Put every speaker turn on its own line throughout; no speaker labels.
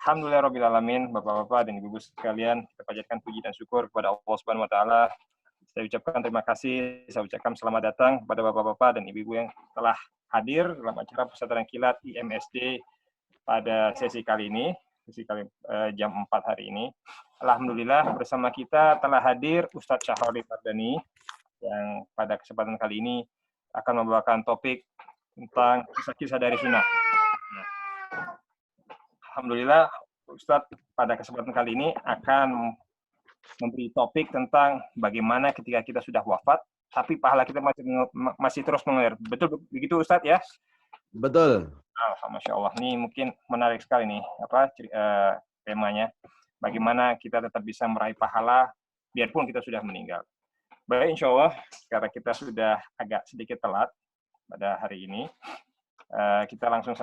Alhamdulillahirrabbilalamin, Bapak-Bapak dan Ibu-Ibu sekalian, kita panjatkan puji dan syukur kepada Allah Subhanahu wa taala. Saya ucapkan terima kasih, saya ucapkan selamat datang kepada Bapak-Bapak dan Ibu-Ibu yang telah hadir dalam acara pesantren kilat IMSD pada sesi kali ini, jam 4 hari ini. Alhamdulillah bersama kita telah hadir Ustadz Syahrul Mardani yang pada kesempatan kali ini akan membawakan topik tentang kisah-kisah dari sunnah. Alhamdulillah, Ustadz pada kesempatan kali ini akan memberi topik tentang bagaimana ketika kita sudah wafat, tapi pahala kita masih terus mengalir. Betul begitu Ustadz ya?
Betul.
Masya Allah, ini mungkin menarik sekali nih temanya. Bagaimana kita tetap bisa meraih pahala biarpun kita sudah meninggal. Baik, insya Allah, karena kita sudah agak sedikit telat pada hari ini, kita langsung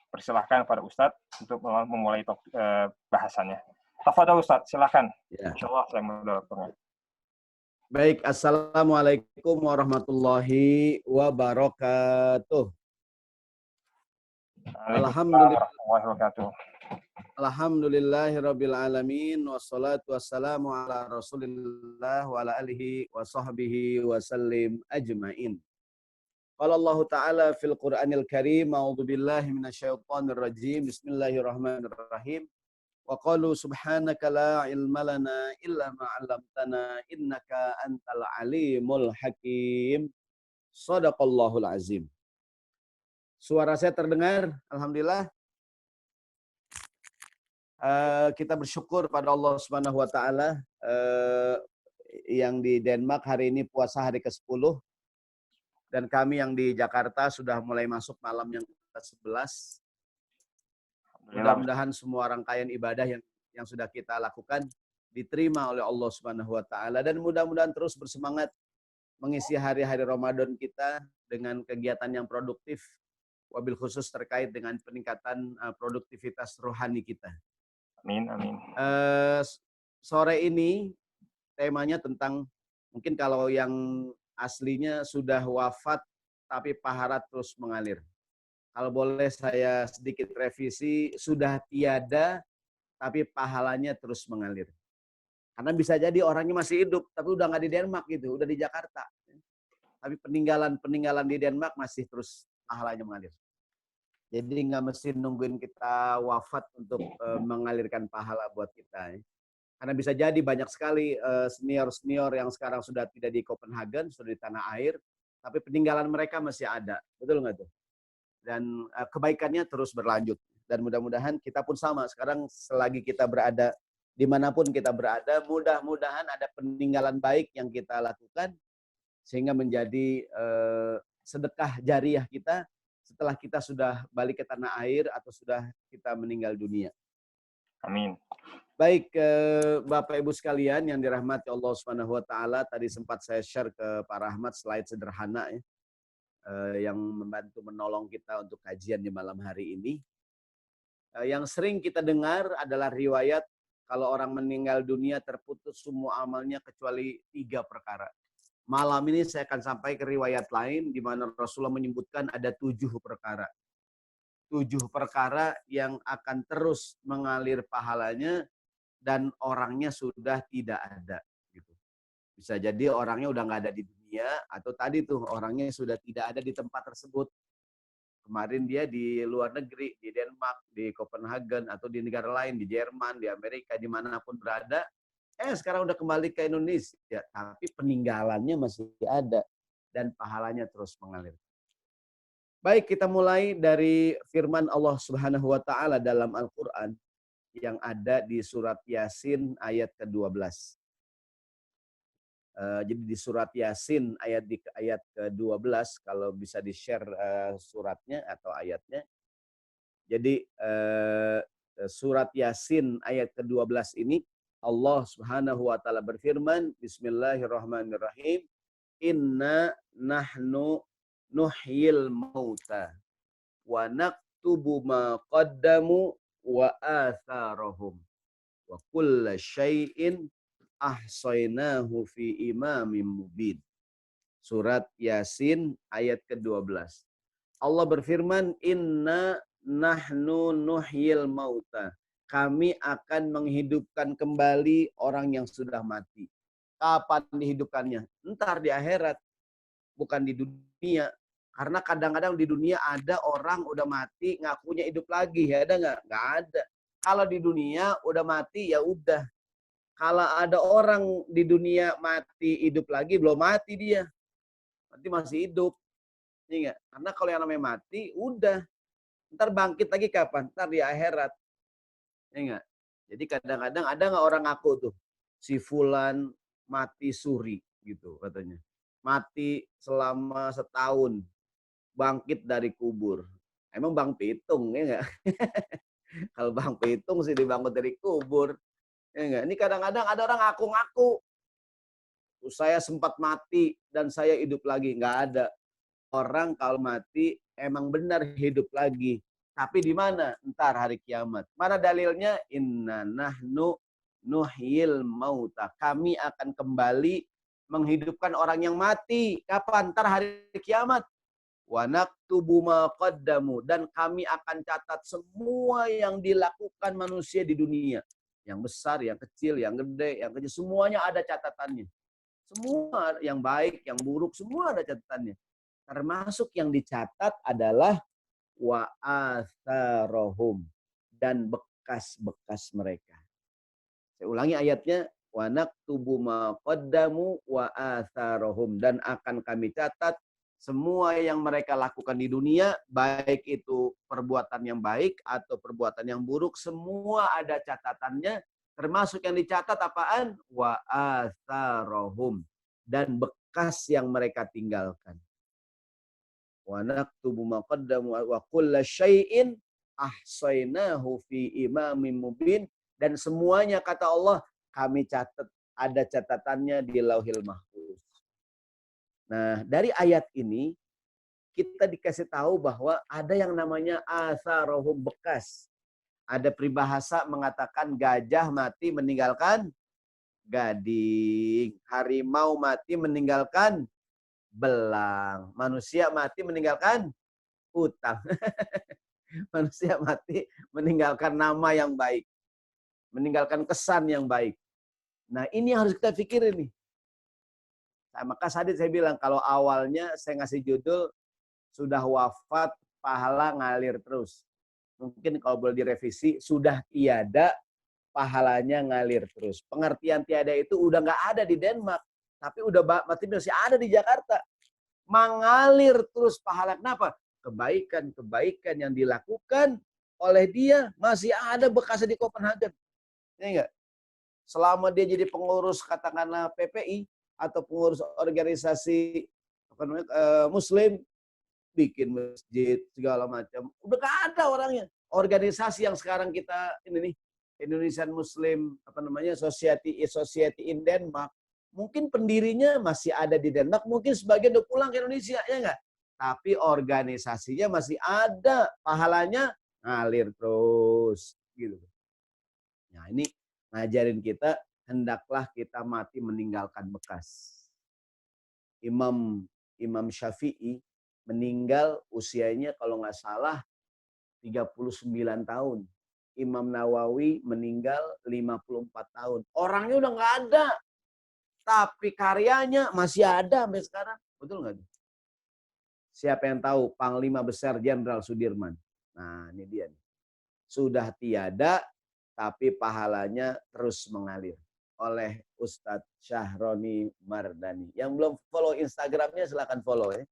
persilahkan pada Ustadz untuk memulai bahasannya. Tafadhol Ustadz, silakan.
Ya.
Insyaallah saya moderatornya.
Baik, assalamualaikum warahmatullahi wabarakatuh. Alhamdulillahirabbil alamin wassalatu wassalamu ala Rasulillah wa ala alihi wa sahbihi wa sallim ajmain. Qala Allah Ta'ala fil Qur'anil Karim, a'udzu billahi minasyaitonir rajim. Bismillahirrahmanirrahim. Wa qalu subhanaka la ilma lana illa ma 'allamtana innaka antal alimul hakim. Shadaqallahul azim. Suara saya terdengar? Alhamdulillah. Kita bersyukur pada Allah Subhanahu wa taala yang di Denmark hari ini puasa hari ke-10. Dan kami yang di Jakarta sudah mulai masuk malam yang ke-11. Mudah-mudahan semua rangkaian ibadah yang sudah kita lakukan diterima oleh Allah Subhanahu wa taala, dan mudah-mudahan terus bersemangat mengisi hari-hari Ramadan kita dengan kegiatan yang produktif, wabil khusus terkait dengan peningkatan produktivitas rohani kita.
Amin, amin.
Sore ini temanya tentang, mungkin kalau yang aslinya sudah wafat tapi pahala terus mengalir. Kalau boleh saya sedikit revisi, sudah tiada tapi pahalanya terus mengalir. Karena bisa jadi orangnya masih hidup tapi udah nggak di Denmark gitu, udah di Jakarta. Tapi peninggalan di Denmark masih terus pahalanya mengalir. Jadi nggak mesti nungguin kita wafat untuk mengalirkan pahala buat kita. Karena bisa jadi banyak sekali senior-senior yang sekarang sudah tidak di Copenhagen, sudah di tanah air, tapi peninggalan mereka masih ada. Betul nggak tuh? Dan kebaikannya terus berlanjut. Dan mudah-mudahan kita pun sama. Sekarang selagi kita berada, dimanapun kita berada, mudah-mudahan ada peninggalan baik yang kita lakukan, sehingga menjadi sedekah jariah kita setelah kita sudah balik ke tanah air atau sudah kita meninggal dunia.
Amin.
Baik, Bapak Ibu sekalian yang dirahmati Allah Subhanahu wa taala, tadi sempat saya share ke Pak Rahmat slide sederhana ya, yang membantu menolong kita untuk kajian di malam hari ini. Yang sering kita dengar adalah riwayat kalau orang meninggal dunia terputus semua amalnya kecuali 3 perkara. Malam ini saya akan sampai ke riwayat lain di mana Rasulullah menyebutkan ada 7 perkara. 7 perkara yang akan terus mengalir pahalanya dan orangnya sudah tidak ada. Gitu. Bisa jadi orangnya udah nggak ada di dunia, atau tadi tuh orangnya sudah tidak ada di tempat tersebut. Kemarin dia di luar negeri, di Denmark, di Copenhagen, atau di negara lain, di Jerman, di Amerika, dimanapun berada. Sekarang udah kembali ke Indonesia, tapi peninggalannya masih ada dan pahalanya terus mengalir. Baik, kita mulai dari firman Allah Subhanahu wa taala dalam Al-Qur'an yang ada di surat Yasin ayat ke-12. Jadi di surat Yasin ayat ke-12, kalau bisa di-share suratnya atau ayatnya. Jadi surat Yasin ayat ke-12 ini Allah Subhanahu wa taala berfirman, Bismillahirrahmanirrahim, Inna nahnu nuhyil mauta wa naktubu ma qaddamu wa atharahum wa kulla syai'in ahsaynahu fi imamin mubin. Surat Yasin ayat ke-12. Allah berfirman, Inna nahnu nuhyil mauta. Kami akan menghidupkan kembali orang yang sudah mati. Kapan dihidupkannya? Ntar di akhirat, bukan di dunia. Karena kadang-kadang di dunia ada orang udah mati ngakunya hidup lagi, ya ada nggak? Nggak ada. Kalau di dunia udah mati ya udah. Kalau ada orang di dunia mati hidup lagi, belum mati dia, nanti masih hidup. Iya nggak? Karena kalau yang namanya mati, udah. Ntar bangkit lagi kapan? Ntar di akhirat. Ya enggak? Jadi kadang-kadang ada nggak orang ngaku tuh, si fulan mati suri gitu katanya. Mati selama setahun, bangkit dari kubur. Emang Bang Pitung ya enggak? Kalau Bang Pitung sih dibangun dari kubur. Ya enggak? Ini kadang-kadang ada orang ngaku-ngaku, saya sempat mati dan saya hidup lagi. Enggak ada. Orang kalau mati emang benar hidup lagi. Tapi di mana? Entar hari kiamat. Mana dalilnya? Inna nahnu nuhyil mauta. Kami akan kembali menghidupkan orang yang mati. Kapan? Entar hari kiamat. Wa naktubu ma qaddamu. Dan kami akan catat semua yang dilakukan manusia di dunia. Yang besar, yang kecil, yang gede, yang kecil. Semuanya ada catatannya. Semua yang baik, yang buruk, semua ada catatannya. Termasuk yang dicatat adalah wa atharohum, dan bekas-bekas mereka. Saya ulangi ayatnya, wa naktubu ma qaddamu wa atharohum, dan akan kami catat semua yang mereka lakukan di dunia, baik itu perbuatan yang baik atau perbuatan yang buruk, semua ada catatannya. Termasuk yang dicatat apaan? Wa atharohum, dan bekas yang mereka tinggalkan. Wa naktubu ma qaddamu wa kulla syai'in ahsainahu fi imamin mubin, dan semuanya kata Allah kami catat, ada catatannya di Lauhil Mahfuz. Nah, dari ayat ini kita dikasih tahu bahwa ada yang namanya atharohum, bekas. Ada peribahasa mengatakan gajah mati meninggalkan gading, harimau mati meninggalkan belang, manusia mati meninggalkan utang. Manusia mati meninggalkan nama yang baik, meninggalkan kesan yang baik. Nah, ini yang harus kita pikirin nih. Nah, maka tadi saya bilang kalau awalnya saya ngasih judul sudah wafat pahala ngalir terus. Mungkin kalau boleh direvisi, sudah tiada pahalanya ngalir terus. Pengertian tiada itu udah nggak ada di Denmark, tapi udah masih ada di Jakarta. Mengalir terus pahala. Kenapa? Kebaikan-kebaikan yang dilakukan oleh dia masih ada bekasnya di Copenhagen. Ya enggak? Selama dia jadi pengurus katakanlah PPI atau pengurus organisasi Muslim, bikin masjid segala macam, udah gak ada orangnya. Organisasi yang sekarang kita ini nih, Indonesian Muslim Society in Denmark, mungkin pendirinya masih ada di Denmark, mungkin sebagian udah pulang ke Indonesia, ya enggak? Tapi organisasinya masih ada, pahalanya ngalir terus gitu. Nah, ini ngajarin kita hendaklah kita mati meninggalkan bekas. Imam Syafi'i meninggal usianya kalau nggak salah 39 tahun. Imam Nawawi meninggal 54 tahun. Orangnya udah nggak ada. Tapi karyanya masih ada sampai sekarang. Betul nggak? Siapa yang tahu Panglima Besar Jenderal Sudirman? Nah, ini dia. Sudah tiada, tapi pahalanya terus mengalir. Oleh Ustadz Syahroni Mardani. Yang belum follow Instagramnya silakan follow ya.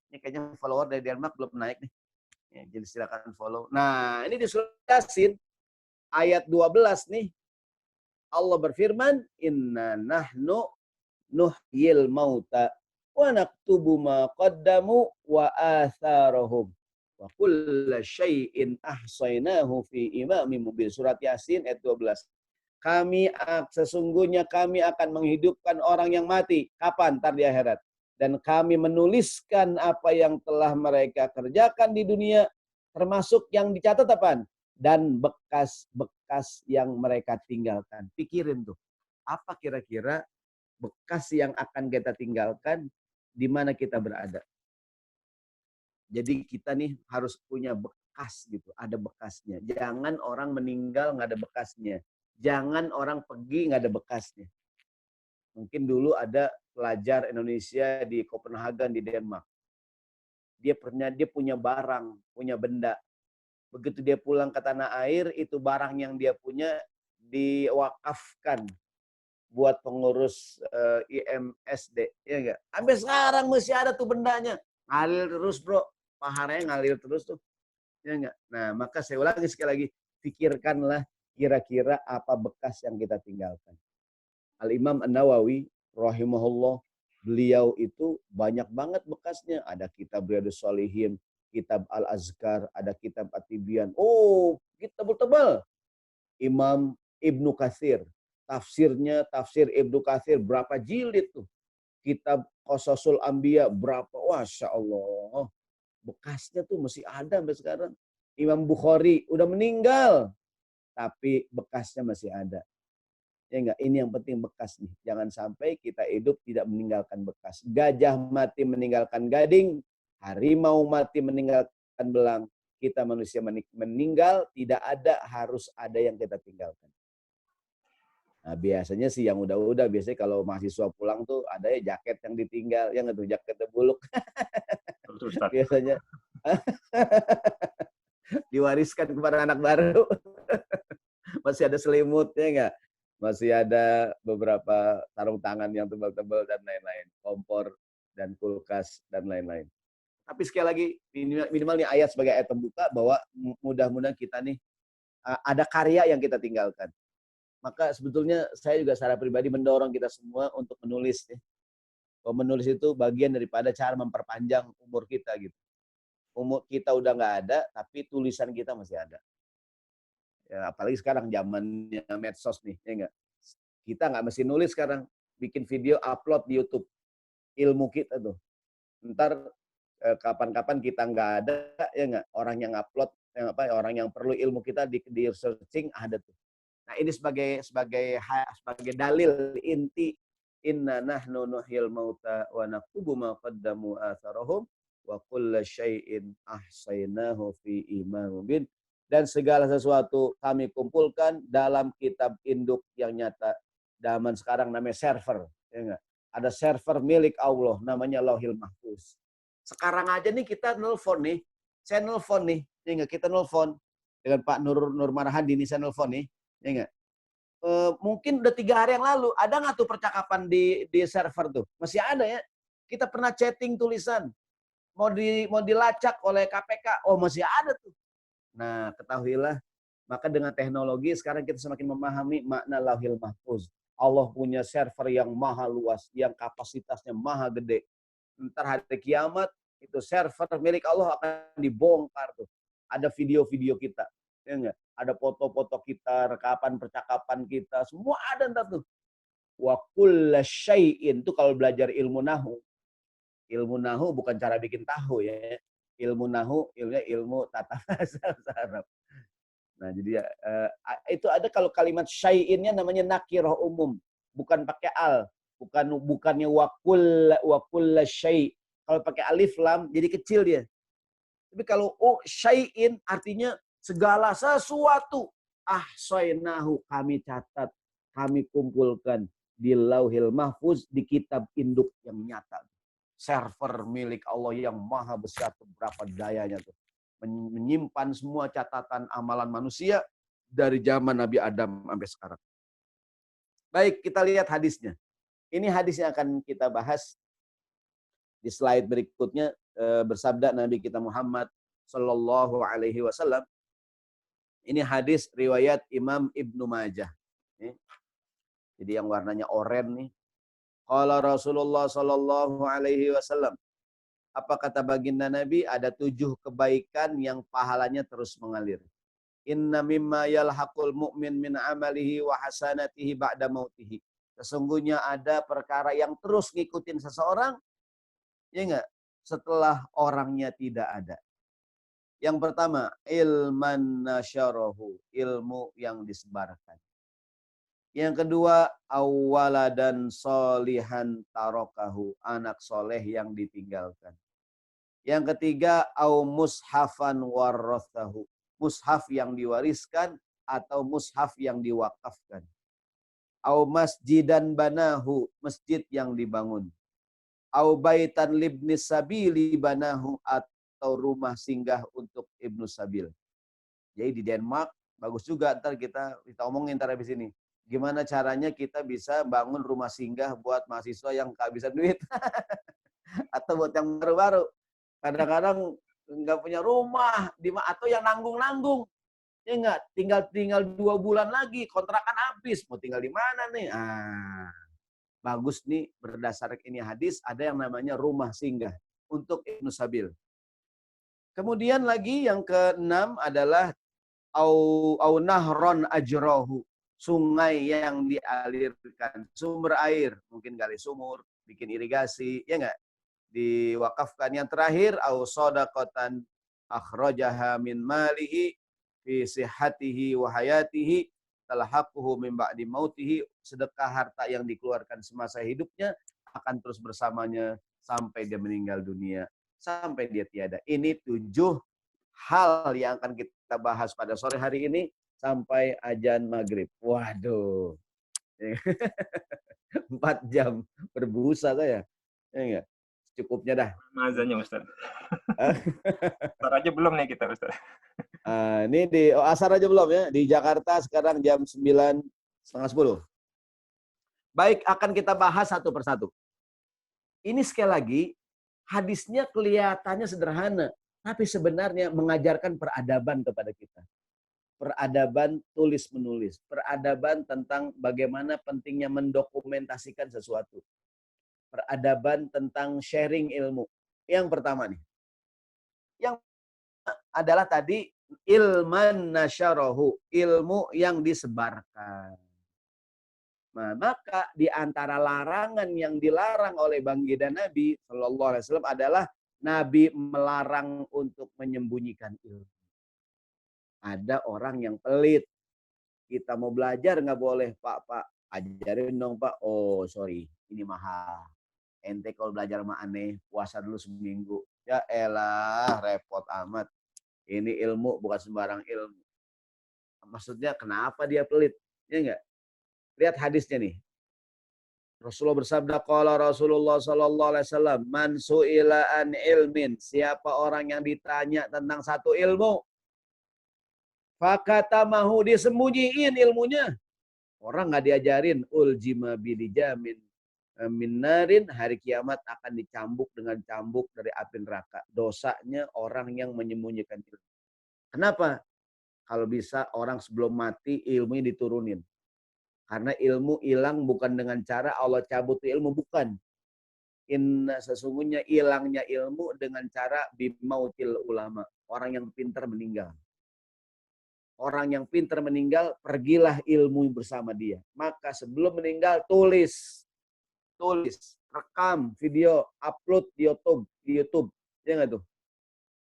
Ini kayaknya follower dari Denmark belum naik nih. Ya, jadi silakan follow. Nah, ini di surat Yasin ayat 12 nih. Allah berfirman, "Inna nahnu nuhyil mauta wa naktubu ma qaddamu wa atharahum wa kulla syai'in ahsainahu fi imamin mubin." Surat Yasin ayat 12. Sesungguhnya kami akan menghidupkan orang yang mati. Kapan? Ntar di akhirat. Dan kami menuliskan apa yang telah mereka kerjakan di dunia, termasuk yang dicatat apaan? Dan bekas-bekas yang mereka tinggalkan. Pikirin tuh, apa kira-kira bekas yang akan kita tinggalkan di mana kita berada. Jadi kita nih harus punya bekas bekas gitu, ada bekasnya. Jangan orang meninggal nggak ada bekasnya. Jangan orang pergi nggak ada bekasnya. Mungkin dulu ada pelajar Indonesia di Copenhagen di Denmark. Dia punya barang, punya benda. Begitu dia pulang ke tanah air, itu barang yang dia punya diwakafkan buat pengurus IMSD, ya enggak? Sampai sekarang masih ada tuh bendanya. Ngalir terus, Bro. Pahalanya ngalir terus tuh. Ya enggak? Nah, maka saya ulangi sekali lagi, pikirkanlah kira-kira apa bekas yang kita tinggalkan. Al-Imam An-Nawawi rahimahullah, beliau itu banyak banget bekasnya. Ada kitab Riyadhus Shalihin, kitab Al-Azkar, ada kitab At-Tibyan. Oh, kitab tebal. Imam Ibnu Katsir, tafsir Ibnu Katsir berapa jilid tuh? Kitab Qasasul Anbiya berapa? Masya Allah. Bekasnya tuh masih ada sampai sekarang. Imam Bukhari udah meninggal, tapi bekasnya masih ada. Ya enggak, ini yang penting bekas nih. Jangan sampai kita hidup tidak meninggalkan bekas. Gajah mati meninggalkan gading, harimau mati meninggalkan belang. Kita manusia meninggal, tidak harus ada yang kita tinggalkan. Nah, biasanya sih yang udah-udah, biasanya kalau mahasiswa pulang tuh ada ya jaket yang ditinggal, yang itu jaketnya buluk. Biasanya diwariskan kepada anak baru. Masih ada selimutnya enggak? Masih ada beberapa sarung tangan yang tebal-tebal dan lain-lain, kompor dan kulkas dan lain-lain. Tapi sekali lagi minimal nih ayat sebagai ayat pembuka bahwa mudah-mudahan kita nih ada karya yang kita tinggalkan. Maka sebetulnya saya juga secara pribadi mendorong kita semua untuk menulis. Ya. Bahwa menulis itu bagian daripada cara memperpanjang umur kita gitu. Umur kita udah nggak ada, tapi tulisan kita masih ada. Ya, apalagi sekarang zamannya medsos nih, ya enggak. Kita nggak mesti nulis sekarang, bikin video upload di YouTube. Ilmu kita tuh. Ntar kapan-kapan kita nggak ada, ya enggak, orang yang upload, orang yang perlu ilmu kita di searching ada tuh. Nah ini sebagai dalil inti inna nahnu nuhyil mauta wa naktubu ma qaddamu atharahum wa kulla syai'in ahsaynahu fi imamin mubin. Dan segala sesuatu kami kumpulkan dalam kitab induk yang nyata. Zaman sekarang namanya server, ya enggak? Ada server milik Allah namanya Lauhil Mahfuz. Sekarang aja nih kita nelfon nih, saya nelfon nih, ya enggak, kita nelfon dengan Pak Nur Marhadi nih, saya nelfon nih, ya enggak. Mungkin udah 3 hari yang lalu, ada nggak tuh percakapan di server tuh? Masih ada ya. Kita pernah chatting tulisan, mau dilacak oleh KPK, oh masih ada tuh. Nah, ketahuilah, maka dengan teknologi sekarang kita semakin memahami makna Lauhil Mahfuz. Allah punya server yang maha luas, yang kapasitasnya maha gede. Ntar hari kiamat, itu server milik Allah akan dibongkar tuh. Ada video-video kita. Ya enggak? Ada foto-foto kita, rekapan percakapan kita, semua ada ntar tuh. Wa kulla syai'in, itu kalau belajar ilmu nahu. Ilmu nahu bukan cara bikin tahu ya. Ilmu nahu, ilmu tata bahasa Arab. Nah, jadi itu ada kalau kalimat syai'innya namanya nakirah umum, bukan pakai al, bukannya wa syai'. Kalau pakai alif lam jadi kecil dia. Tapi kalau syai'in artinya segala sesuatu. Ahsainahu, kami catat, kami kumpulkan di Lauhil Mahfuz, di kitab induk yang nyata. Server milik Allah yang maha besar, berapa dayanya tuh. Menyimpan semua catatan amalan manusia dari zaman Nabi Adam sampai sekarang. Baik, kita lihat hadisnya. Ini hadis yang akan kita bahas di slide berikutnya. Bersabda Nabi kita Muhammad Sallallahu Alaihi Wasallam. Ini hadis riwayat Imam Ibnu Majah. Jadi yang warnanya oranye nih. Qala Rasulullah Sallallahu Alaihi Wasallam. Apa kata baginda Nabi? Ada 7 kebaikan yang pahalanya terus mengalir. Inna mimma yalhaqul mu'min min amalihi wa hasanatihi ba'da mautihi. Sesungguhnya ada perkara yang terus ngikutin seseorang, ya enggak? Setelah orangnya tidak ada. Yang pertama, ilman nasyarahu, ilmu yang disebarkan. Yang kedua, awwaladan solihan tarokahu, anak soleh yang ditinggalkan. Yang ketiga, au mushafan warathahu. Mushaf yang diwariskan atau mushaf yang diwakafkan. Au masjidan banahu, masjid yang dibangun. Au baitan libni sabili banahu, atau rumah singgah untuk ibnu sabil. Jadi di Denmark bagus juga, ntar kita omongin ntar habis ini. Gimana caranya kita bisa bangun rumah singgah buat mahasiswa yang kehabisan duit atau buat yang baru-baru. Kadang-kadang nggak punya rumah atau yang nanggung-nanggung. Ya enggak, tinggal 2 bulan lagi kontrakan habis, mau tinggal di mana nih? Bagus nih, berdasarkan ini hadis ada yang namanya rumah singgah untuk Ibnu Sabil. Kemudian lagi yang keenam adalah au nahron ajrohu, sungai yang dialirkan, sumber air, mungkin gali sumur, bikin irigasi, ya enggak? Diwakafkan. Yang terakhir, au shadaqatan akhrajaha min malihi fi sihhatihi wa hayatihi talhaquhu min ba'di mautihi, sedekah harta yang dikeluarkan semasa hidupnya akan terus bersamanya sampai dia meninggal dunia, sampai dia tiada. Ini 7 hal yang akan kita bahas pada sore hari ini sampai azan maghrib. Waduh. 4 jam berbusa saya. Ya enggak? Cukupnya dah.
Azannya Ustaz. Asar aja belum nih kita Ustaz.
Ini asar aja belum ya. Di Jakarta sekarang jam 9:30. Baik, akan kita bahas satu persatu. Ini sekali lagi, hadisnya kelihatannya sederhana, tapi sebenarnya mengajarkan peradaban kepada kita. Peradaban tulis-menulis. Peradaban tentang bagaimana pentingnya mendokumentasikan sesuatu. Peradaban tentang sharing ilmu. Yang pertama nih. Yang adalah tadi ilman nasyarahu, ilmu yang disebarkan. Nah, maka di antara larangan yang dilarang oleh baginda Nabi Shallallahu Alaihi Wasallam adalah Nabi melarang untuk menyembunyikan ilmu. Ada orang yang pelit. Kita mau belajar nggak boleh, Pak, ajarin dong Pak. Oh sorry, ini mahal. Ente kalau belajar sama aneh, puasa dulu seminggu. Ya elah, repot amat. Ini ilmu bukan sembarang ilmu. Maksudnya kenapa dia pelit? Ya enggak? Lihat hadisnya nih. Rasulullah bersabda, qala Rasulullah sallallahu alaihi wasallam, man su'ila an ilmin, siapa orang yang ditanya tentang satu ilmu, fakatamahu, disembunyiin ilmunya. Orang nggak diajarin, uljima bilijamin min narin, hari kiamat akan dicambuk dengan cambuk dari api neraka. Dosanya orang yang menyembunyikan ilmu. Kenapa? Kalau bisa orang sebelum mati ilmunya diturunin. Karena ilmu hilang bukan dengan cara Allah cabut ilmu, bukan. Inna, sesungguhnya hilangnya ilmu dengan cara bimautil ulama. Orang yang pintar meninggal. Orang yang pintar meninggal, pergilah ilmu bersama dia. Maka sebelum meninggal, tulis, rekam video, upload di YouTube. Ya nggak tuh?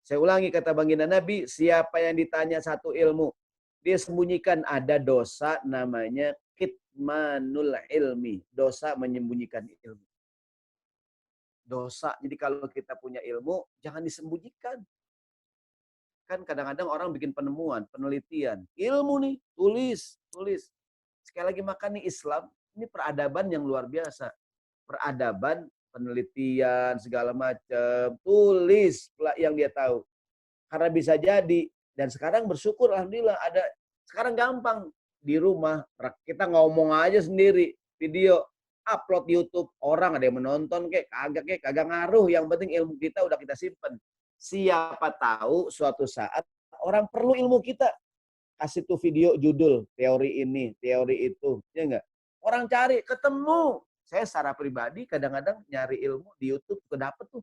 Saya ulangi kata baginda Nabi, siapa yang ditanya satu ilmu, dia sembunyikan, ada dosa namanya kitmanul ilmi, dosa menyembunyikan ilmu. Dosa. Jadi kalau kita punya ilmu, jangan disembunyikan. Kan kadang-kadang orang bikin penemuan, penelitian. Ilmu nih, tulis. Sekali lagi, maka nih Islam, ini peradaban yang luar biasa. Peradaban, penelitian, segala macam. Tulis yang dia tahu. Karena bisa jadi, dan sekarang bersyukur alhamdulillah ada, sekarang gampang di rumah kita ngomong aja sendiri, video upload YouTube, orang ada yang menonton kagak ngaruh, yang penting ilmu kita udah kita simpen. Siapa tahu suatu saat orang perlu ilmu kita, kasih tuh video judul teori ini, teori itu, ya enggak? Orang cari, ketemu. Saya secara pribadi kadang-kadang nyari ilmu di YouTube juga dapet tuh.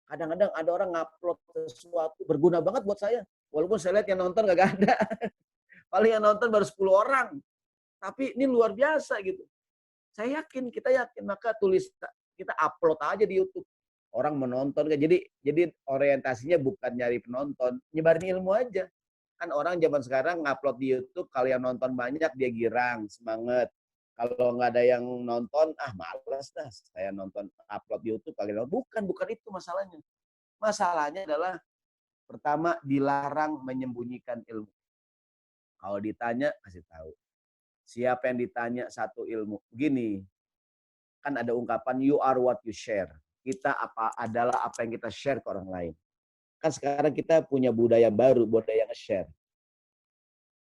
Kadang-kadang ada orang ngupload sesuatu berguna banget buat saya. Walaupun saya lihat yang nonton gak ada. Paling yang nonton baru 10 orang. Tapi ini luar biasa gitu. Saya yakin, kita yakin. Maka kita upload aja di YouTube. Orang menonton. Jadi orientasinya bukan nyari penonton. Nyebarin ilmu aja. Kan orang zaman sekarang ngupload di YouTube. Kalau yang nonton banyak dia girang, semangat. Kalau nggak ada yang nonton, males dah. Saya nonton upload di YouTube kali nonton. Bukan itu masalahnya. Masalahnya adalah pertama dilarang menyembunyikan ilmu. Kalau ditanya kasih tahu. Siapa yang ditanya satu ilmu? Begini, kan ada ungkapan you are what you share. Kita adalah apa yang kita share ke orang lain. Kan sekarang kita punya budaya baru, budaya nge-share.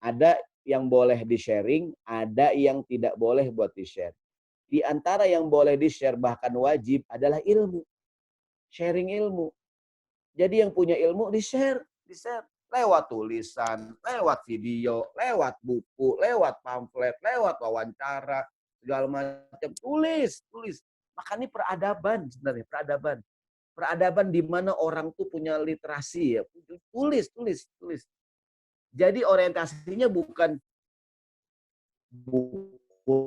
Ada yang boleh di-sharing, ada yang tidak boleh buat di-share. Di antara yang boleh di-share bahkan wajib adalah ilmu. Sharing ilmu. Jadi yang punya ilmu di-share, di-share lewat tulisan, lewat video, lewat buku, lewat pamflet, lewat wawancara, segala macam. Tulis. Maka ini peradaban sebenarnya, peradaban. Peradaban di mana orang tuh punya literasi ya. Tulis. Jadi orientasinya bukan buku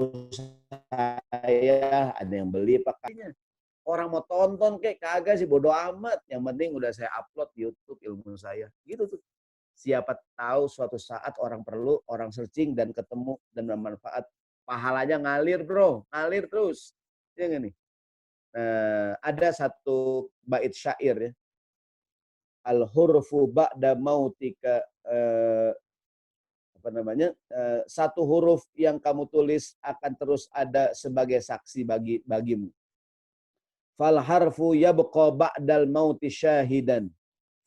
saya, ada yang beli pakainya. Orang mau tonton kayak kagak sih, bodo amat. Yang penting udah saya upload di YouTube ilmu saya. Gitu tuh. Siapa tahu suatu saat orang perlu, orang searching dan ketemu dan bermanfaat. Pahalanya ngalir bro, ngalir terus. Ya nggak nih? Ada satu bait syair ya. Al-hurfu ba'da mautika, satu huruf yang kamu tulis akan terus ada sebagai saksi bagimu. Fal harfu yabqa ba'dal mauti syahidan.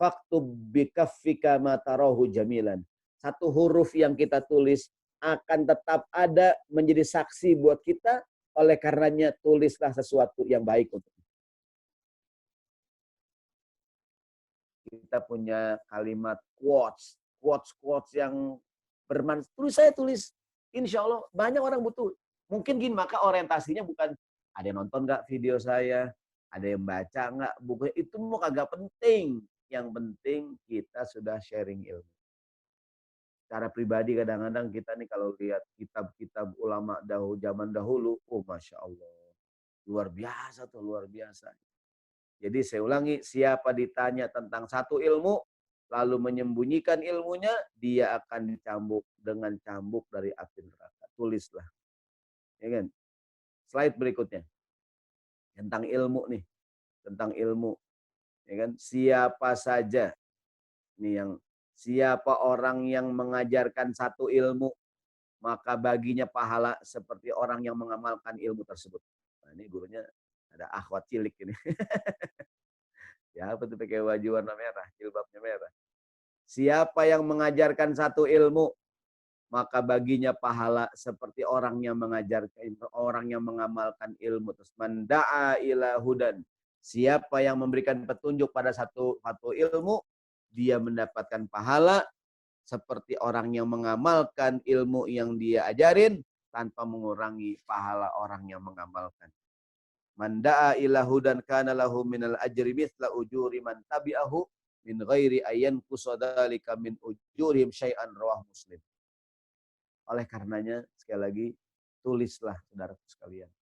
Faktub bikaffika ma tarahu jamilan. Satu huruf yang kita tulis akan tetap ada menjadi saksi buat kita, oleh karenanya tulislah sesuatu yang baik untuk kita. Kita punya kalimat quotes yang bermanfaat. Saya tulis, insya Allah banyak orang butuh. Mungkin gini, maka orientasinya bukan ada yang nonton nggak video saya, ada yang baca nggak buku, itu mau kagak penting. Yang penting kita sudah sharing ilmu. Secara pribadi kadang-kadang kita nih kalau lihat kitab-kitab ulama zaman dahulu, oh Masya Allah, luar biasa tuh, luar biasa. Jadi saya ulangi, siapa ditanya tentang satu ilmu, lalu menyembunyikan ilmunya, dia akan dicambuk dengan cambuk dari api neraka. Tulislah. Ya kan? Slide berikutnya. Tentang ilmu nih. Tentang ilmu. Ya kan? Siapa saja. Siapa orang yang mengajarkan satu ilmu, maka baginya pahala seperti orang yang mengamalkan ilmu tersebut. Nah, ini gurunya ada akhwat cilik ini. Ya, apa tuh pakai baju warna merah, jilbabnya merah. Siapa yang mengajarkan satu ilmu, maka baginya pahala seperti orang yang mengajarkan, orang yang mengamalkan ilmu. Terus manda'a ila hudan. Siapa yang memberikan petunjuk pada satu ilmu, dia mendapatkan pahala seperti orang yang mengamalkan ilmu yang dia ajarin tanpa mengurangi pahala orang yang mengamalkan. Man da'a ila hudan kana lahu minal ajri mithla ujuri man tabi'ahu min ghairi ayyan kusadalika min ujurihim syai'an rawah Muslim. Oleh karenanya sekali lagi tulislah saudaraku sekalian.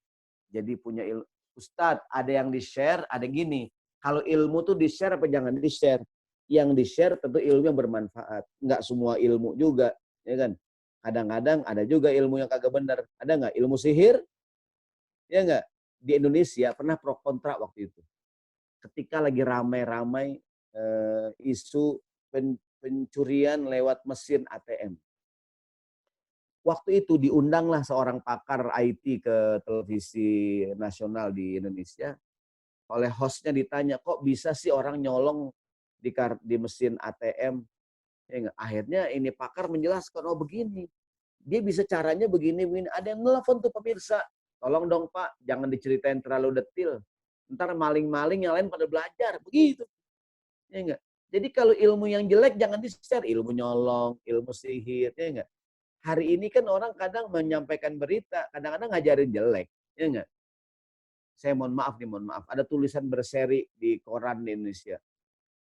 Jadi punya ilmu. Ustadz, ada yang di-share, ada gini. Kalau ilmu tuh di-share apa jangan di-share? Yang di-share tentu ilmu yang bermanfaat. Enggak semua ilmu juga, ya kan? Kadang-kadang ada juga ilmu yang kagak benar. Ada enggak ilmu sihir? Ya enggak? Di Indonesia pernah pro kontra waktu itu. Ketika lagi ramai-ramai isu pencurian lewat mesin ATM. Waktu itu diundanglah seorang pakar IT ke televisi nasional di Indonesia. Oleh hostnya ditanya, kok bisa sih orang nyolong di mesin ATM? Ya, akhirnya ini pakar menjelaskan, oh begini. Dia bisa caranya begini. Ada yang nelfon tuh pemirsa. Tolong dong Pak, jangan diceritain terlalu detail. Ntar maling-maling yang lain pada belajar. Begitu. Ya enggak? Jadi kalau ilmu yang jelek jangan di-share. Ilmu nyolong, ilmu sihir. Ya enggak? Hari ini kan orang kadang menyampaikan berita, kadang-kadang ngajarin jelek. Ya enggak? Saya mohon maaf. Ada tulisan berseri di koran di Indonesia.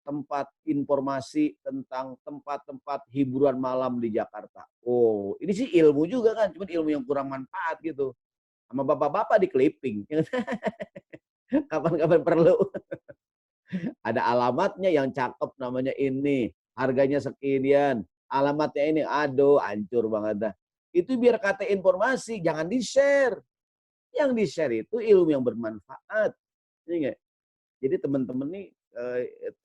Tempat informasi tentang tempat-tempat hiburan malam di Jakarta. Oh, ini sih ilmu juga kan, cuma ilmu yang kurang manfaat gitu. Sama bapak-bapak di clipping. Kapan-kapan perlu. Ada alamatnya yang cakep namanya ini. Harganya sekian. Alamatnya ini. Aduh, hancur banget dah. Itu biar kata informasi, jangan di-share. Yang di-share itu ilmu yang bermanfaat. Jadi teman-teman nih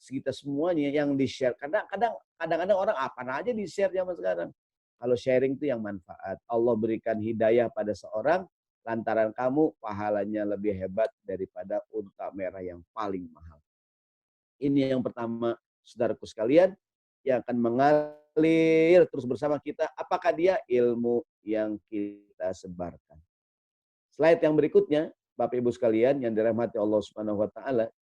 kita semuanya yang di-share. Kadang-kadang orang apa aja di-share zaman sekarang. Kalau sharing itu yang manfaat. Allah berikan hidayah pada seorang, lantaran kamu pahalanya lebih hebat daripada unta merah yang paling mahal. Ini yang pertama, saudaraku sekalian, yang akan mengalir terus bersama kita. Apakah dia? Ilmu yang kita sebarkan. Slide yang berikutnya, Bapak Ibu sekalian yang dirahmati Allah Subhanahu wa taala.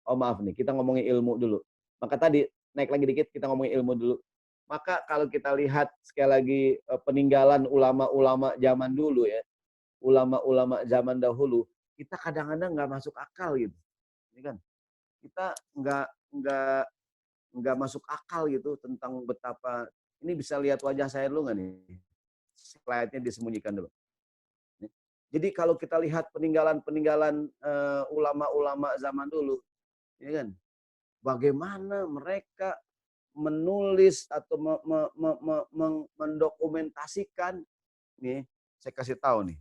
Oh maaf nih, kita ngomongin ilmu dulu. Maka tadi naik lagi dikit kita ngomongin ilmu dulu. Maka kalau kita lihat sekali lagi peninggalan ulama-ulama zaman dulu ya, ulama-ulama zaman dahulu, kita kadang-kadang nggak masuk akal gitu. Ini kan kita nggak masuk akal gitu tentang betapa ini. Bisa lihat wajah saya dulu nggak nih? Slide-nya disembunyikan dulu. Jadi kalau kita lihat peninggalan ulama-ulama zaman dulu, ya kan, bagaimana mereka menulis atau mendokumentasikan nih. Saya kasih tahu nih,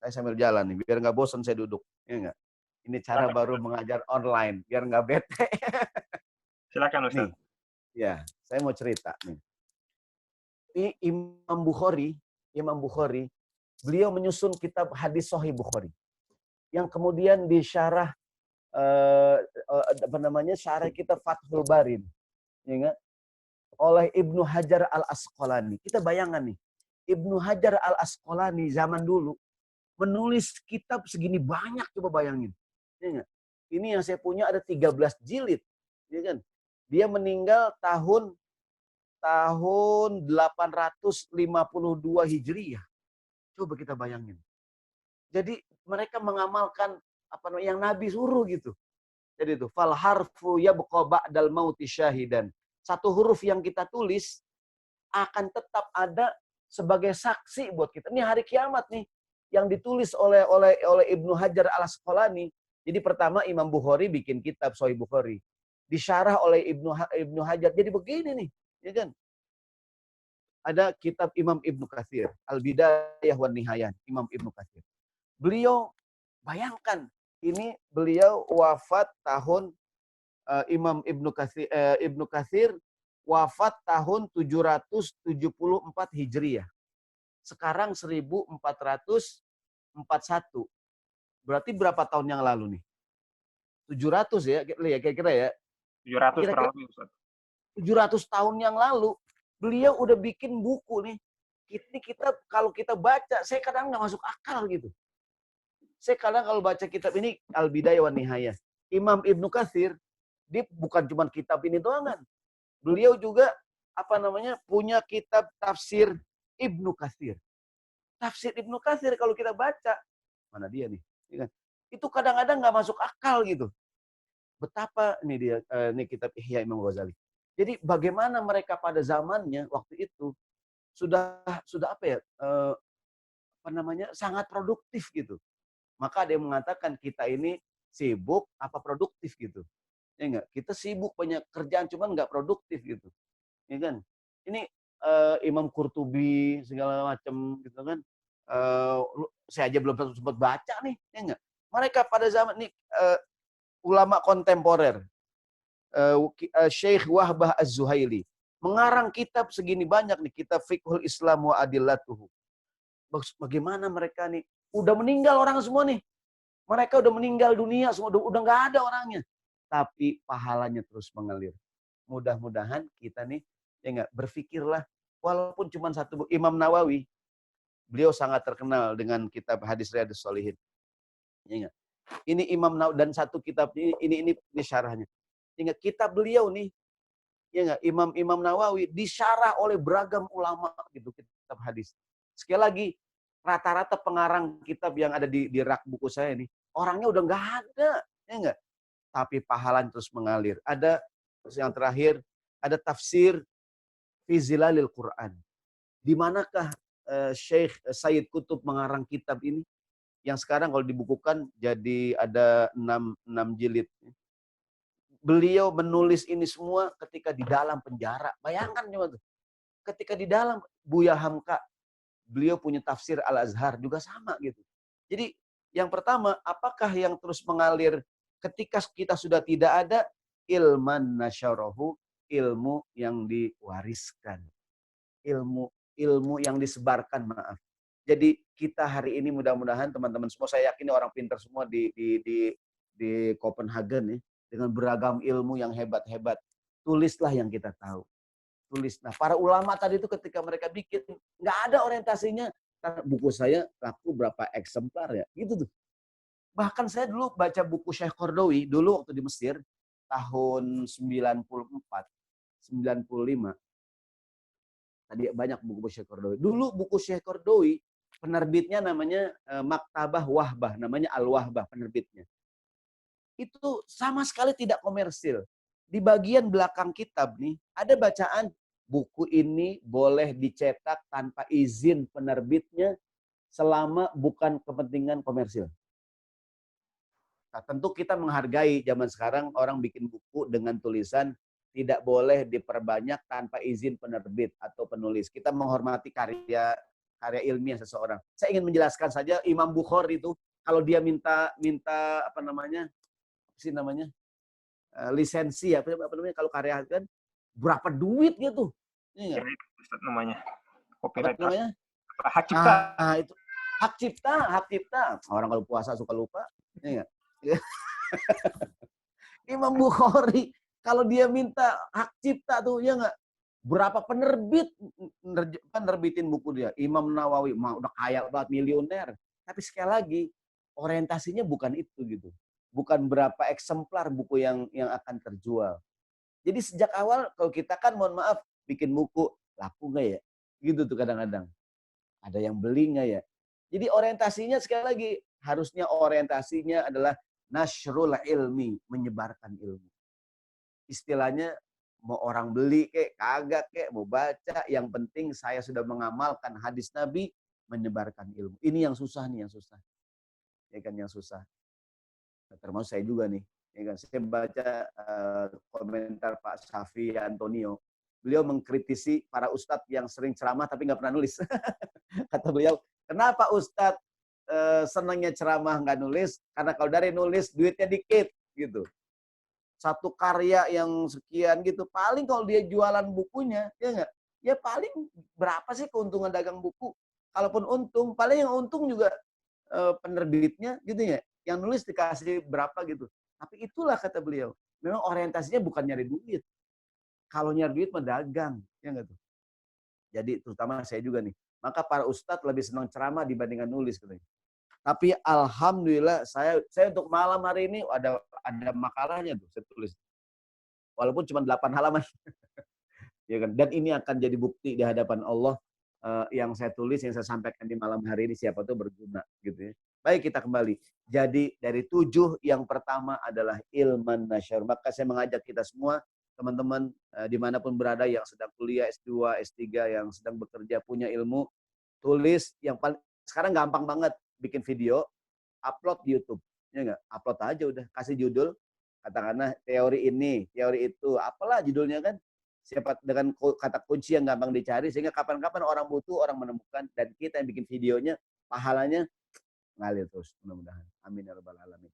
saya sambil jalan nih, biar nggak bosan saya duduk, ya nggak? Ini cara baru mengajar online, biar nggak bete.
Silakan Ustaz.
Nih, ya, saya mau cerita nih. Ini Imam Bukhari, beliau menyusun kitab hadis Sahih Bukhari, yang kemudian disyarah syarah kitab Fathul Bari, ya, oleh Ibnu Hajar Al-Asqalani. Kita bayangkan nih, Ibnu Hajar Al-Asqalani zaman dulu menulis kitab segini banyak, coba bayangin. Ya, ini yang saya punya ada 13 jilid, ya kan? Dia meninggal tahun 852 Hijriah. Coba kita bayangin. Jadi mereka mengamalkan yang Nabi suruh gitu. Jadi itu fal harfu yabqa ba'dal mauti syahidan. Satu huruf yang kita tulis akan tetap ada sebagai saksi buat kita. Ini hari kiamat nih yang ditulis oleh Ibnu Hajar Al-Asqalani. Jadi pertama Imam Bukhari bikin kitab Sahih Bukhari. Disyarah oleh Ibnu Hajar. Jadi begini nih, ya kan? Ada kitab Imam Ibnu Katsir, Al-Bidayah wan Nihayah, Imam Ibnu Katsir. Beliau bayangkan, ini beliau wafat tahun Imam Ibnu Katsir wafat tahun 774 Hijriah. Sekarang 1441. Berarti berapa tahun yang lalu nih? 700 ya, kira-kira ya.
700 kurang lebih Ustaz.
700 tahun yang lalu beliau udah bikin buku nih. Ini kita kalau kita baca, saya kadang nggak masuk akal gitu. Saya kadang kalau baca kitab ini Al-Bidayah wan Nihayah, Imam Ibnu Katsir, dia bukan cuma kitab ini doang kan. Beliau juga punya kitab tafsir Ibnu Katsir. Tafsir Ibnu Katsir kalau kita baca, mana dia nih? Itu kadang-kadang nggak masuk akal gitu. Betapa ini dia ini kitab Ihya Imam Ghazali. Jadi bagaimana mereka pada zamannya waktu itu sudah sangat produktif gitu. Maka ada yang mengatakan kita ini sibuk apa produktif gitu. Ya enggak? Kita sibuk banyak kerjaan cuman enggak produktif gitu. Ya kan? Ini Imam Qurtubi segala macam gitu kan. Saya aja belum sempat baca nih, ya enggak? Mereka pada zaman ini ulama kontemporer, Syekh Wahbah Az-Zuhaili mengarang kitab segini banyak nih, kitab Fiqhul Islam wa Adillatuhu. Bagaimana mereka nih udah meninggal orang semua nih. Mereka udah meninggal dunia semua, udah nggak ada orangnya. Tapi pahalanya terus mengalir. Mudah-mudahan kita nih ya enggak, berpikirlah walaupun cuma satu. Imam Nawawi, beliau sangat terkenal dengan kitab Hadis Riyadhus Shalihin. Ya enggak? Ini Imam Nawawi dan satu kitab ini syarahnya. Ingat kitab beliau nih, ya enggak, Imam Nawawi disyarah oleh beragam ulama gitu kitab hadis. Sekali lagi, rata-rata pengarang kitab yang ada di rak buku saya ini, orangnya udah nggak ada, ya enggak? Tapi pahalanya terus mengalir. Ada yang terakhir, ada tafsir fi zilalil Quran. Di manakah Syekh Sayyid Qutb mengarang kitab ini? Yang sekarang kalau dibukukan jadi ada 6 jilid. Beliau menulis ini semua ketika di dalam penjara. Bayangkan coba tuh. Ketika di dalam, Buya Hamka, beliau punya tafsir Al-Azhar juga sama gitu. Jadi yang pertama, apakah yang terus mengalir ketika kita sudah tidak ada, ilman nasyarahu, ilmu yang diwariskan. Ilmu yang disebarkan, maaf. Jadi kita hari ini mudah-mudahan teman-teman semua, saya yakin orang pintar semua di Copenhagen ya, dengan beragam ilmu yang hebat-hebat. Tulislah yang kita tahu. Tulis. Nah, para ulama tadi itu ketika mereka bikin, nggak ada orientasinya. Karena buku saya laku berapa eksemplar ya, gitu tuh. Bahkan saya dulu baca buku Syekh Qaradawi, dulu waktu di Mesir, tahun 94, 95. Tadi banyak buku Syekh Qaradawi. Dulu buku Syekh Qaradawi, penerbitnya namanya Maktabah Wahbah, namanya Al-Wahbah penerbitnya. Itu sama sekali tidak komersil. Di bagian belakang kitab nih, ada bacaan buku ini boleh dicetak tanpa izin penerbitnya selama bukan kepentingan komersil. Nah, tentu kita menghargai zaman sekarang orang bikin buku dengan tulisan tidak boleh diperbanyak tanpa izin penerbit atau penulis. Kita menghormati karya ilmiah seseorang. Saya ingin menjelaskan saja Imam Bukhari itu kalau dia minta apa namanya? Lisensi apa namanya kalau karya kan berapa duit gitu. Iya.
Ustaz namanya.
Apa namanya?
Hak cipta.
Itu hak cipta. Orang kalau puasa suka lupa. Iya. Imam Bukhari kalau dia minta hak cipta tuh ya nggak, berapa penerbit nerbitin buku dia. Imam Nawawi udah kaya banget, miliuner. Tapi sekali lagi orientasinya bukan itu gitu. Bukan berapa eksemplar buku yang akan terjual. Jadi sejak awal kalau kita kan mohon maaf bikin buku laku nggak ya? Gitu tuh kadang-kadang. Ada yang beli nggak ya? Jadi orientasinya sekali lagi harusnya orientasinya adalah nasrul ilmi, menyebarkan ilmu. Istilahnya mau orang beli kek, kagak kek, mau baca, yang penting saya sudah mengamalkan hadis Nabi, menyebarkan ilmu. Ini yang susah nih, yang susah. Ya kan yang susah. Termasuk saya juga nih. Ya kan, saya baca komentar Pak Syafi Antonio. Beliau mengkritisi para ustadz yang sering ceramah tapi nggak pernah nulis. Kata beliau, kenapa ustadz senangnya ceramah nggak nulis? Karena kalau dari nulis duitnya dikit gitu. Satu karya yang sekian gitu, paling kalau dia jualan bukunya, ya nggak? Ya paling berapa sih keuntungan dagang buku? Kalaupun untung, paling yang untung juga penerbitnya gitu ya. Yang nulis dikasih berapa gitu. Tapi itulah kata beliau, memang orientasinya bukan nyari duit. Kalau nyari duit mah dagang, ya nggak tuh? Jadi terutama saya juga nih. Maka para ustadz lebih senang ceramah dibandingkan nulis katanya. Tapi alhamdulillah saya untuk malam hari ini ada makalahnya tuh saya tulis. Walaupun cuma 8 halaman. Ya kan? Dan ini akan jadi bukti di hadapan Allah yang saya tulis, yang saya sampaikan di malam hari ini siapa tuh berguna gitu ya. Baik, kita kembali. Jadi dari 7 yang pertama adalah ilman nasyar. Maka saya mengajak kita semua teman-teman dimanapun berada yang sedang kuliah S2, S3, yang sedang bekerja punya ilmu, tulis yang paling sekarang gampang banget bikin video, upload di YouTube. Ya enggak? Upload aja udah, kasih judul, katakanlah teori ini, teori itu, apalah judulnya kan. Siapa dengan kata kunci yang gampang dicari sehingga kapan-kapan orang butuh, orang menemukan, dan kita yang bikin videonya pahalanya ngalir terus mudah-mudahan. Amin ya rabbal alamin.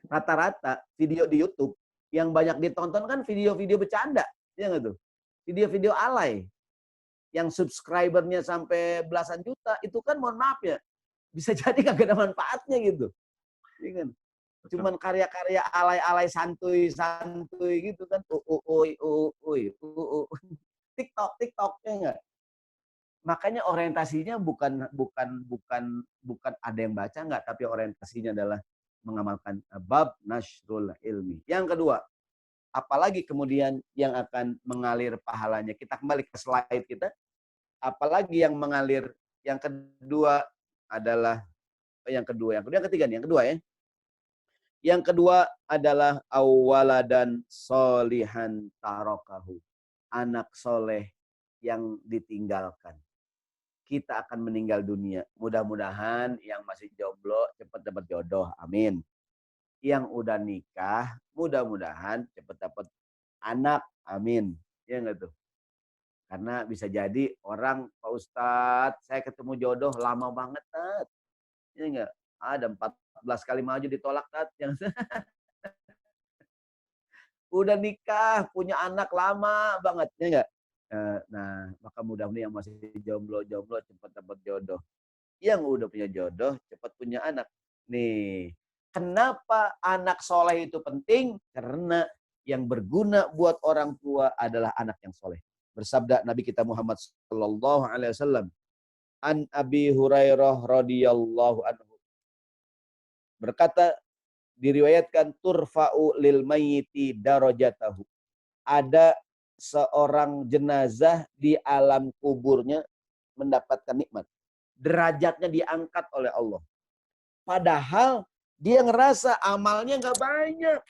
Rata-rata video di YouTube yang banyak ditonton kan video-video bercanda, ya enggak tuh? Video-video alay. Yang subscribernya sampai belasan juta, itu kan mohon maaf ya, bisa jadi kagak ada manfaatnya gitu. Ya kan? Cuman karya-karya alay-alay santuy gitu kan. TikTok ya enggak? Makanya orientasinya bukan ada yang baca enggak, tapi orientasinya adalah mengamalkan bab nasrul ilmi. Yang kedua, apalagi kemudian yang akan mengalir pahalanya. Kita kembali ke slide kita. Apalagi yang mengalir. Yang kedua adalah yang ketiga nih, yang kedua ya. Yang kedua adalah awwaladan solihan tarokahu. Anak soleh yang ditinggalkan. Kita akan meninggal dunia. Mudah-mudahan yang masih jomblo cepat dapat jodoh. Amin. Yang udah nikah, mudah-mudahan cepat dapat anak. Amin. Ya enggak tuh? Karena bisa jadi orang, Pak Ustadz, saya ketemu jodoh lama banget. Ya enggak? Ada 40 14 kali maju ditolak, Tat. Udah nikah, punya anak lama banget, ya enggak? Nah, maka mudah-mudahan yang masih jomblo-jomblo cepat dapat jodoh. Yang udah punya jodoh, cepat punya anak. Nih, kenapa anak soleh itu penting? Karena yang berguna buat orang tua adalah anak yang soleh. Bersabda Nabi kita Muhammad sallallahu alaihi wasallam, an Abi Hurairah radhiyallahu anhu. Berkata, diriwayatkan turfa'u lil mayyiti darajatahu. Ada seorang jenazah di alam kuburnya mendapatkan nikmat. Derajatnya diangkat oleh Allah. Padahal dia ngerasa amalnya nggak banyak.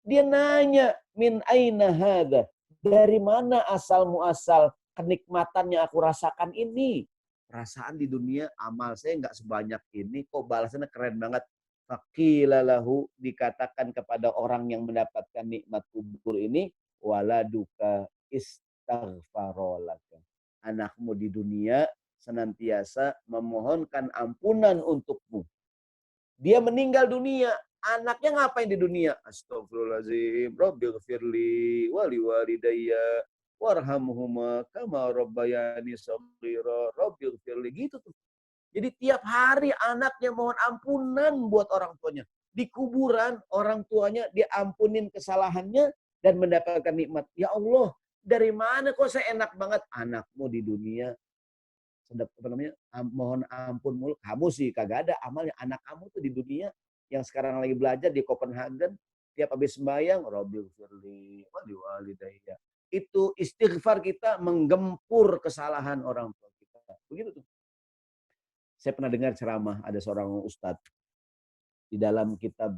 Dia nanya, min aina hadha? Dari mana asal muasal kenikmatan yang aku rasakan ini? Perasaan di dunia amal saya nggak sebanyak ini, kok balasannya keren banget. Faqilalahu, dikatakan kepada orang yang mendapatkan nikmat kubur ini, waladuka istaghfarolaka. Anakmu di dunia senantiasa memohonkan ampunan untukmu. Dia meninggal dunia, anaknya ngapain di dunia? Astagfirullahaladzim, Rabbighfirli wali walidayya warhamhuma kama rabbayani shaghira, Rabbighfirli, gitu tuh. Jadi tiap hari anaknya mohon ampunan buat orang tuanya. Di kuburan orang tuanya diampunin kesalahannya dan mendapatkan nikmat. Ya Allah, dari mana kok saya enak banget? Anakmu di dunia sedap apa namanya, mohon ampun mulu. Kamu sih kagak ada amalnya. Anak kamu tuh di dunia yang sekarang lagi belajar di Copenhagen, tiap habis sembahyang, Rabbil firli wali walidayya. Itu istighfar kita menggempur kesalahan orang tua kita. Begitu tuh. Saya pernah dengar ceramah ada seorang ustadz di dalam kitab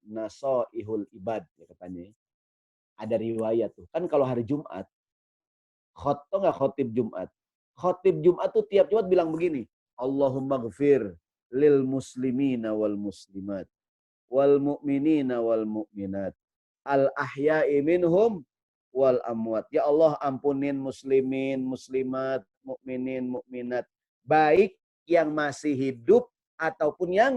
Nasoihul Ibad, ya katanya. Ada riwayat tuh. Kan kalau hari Jumat, nggak khotib Jumat. Khotib Jumat tuh tiap Jumat bilang begini, Allahumma gfir lil muslimina wal muslimat wal mu'minina wal mu'minat al ahya'i minhum wal amwat. Ya Allah, ampunin muslimin, muslimat, mukminin, mukminat, baik yang masih hidup ataupun yang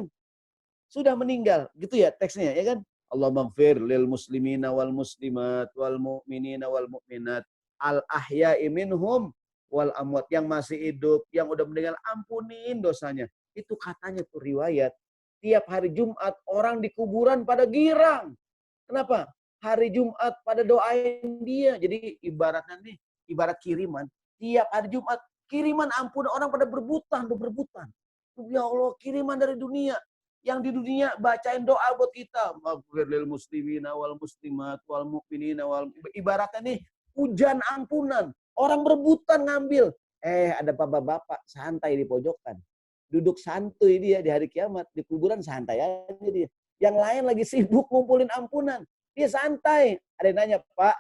sudah meninggal. Gitu ya teksnya, ya kan? Allah maghfir lil muslimina wal muslimat wal mu'minina wal mu'minat al ahya'i minhum wal amwat, yang masih hidup, yang udah meninggal, ampunin dosanya. Itu katanya tuh riwayat. Tiap hari Jumat orang di kuburan pada girang. Kenapa? Hari Jumat pada doain dia. Jadi ibaratnya nih, ibarat kiriman. Tiap hari Jumat kiriman ampun, orang pada berebutan. Ya Allah, kiriman dari dunia. Yang di dunia bacain doa buat kita. Maghfir lil muslimina wal muslimat wal mu'minina wal, ibaratnya nih hujan ampunan. Orang berebutan ngambil. Ada bapak-bapak santai di pojokan. Duduk santuy dia di hari kiamat. Di kuburan santai aja dia. Yang lain lagi sibuk ngumpulin ampunan. Dia santai. Ada yang nanya, Pak,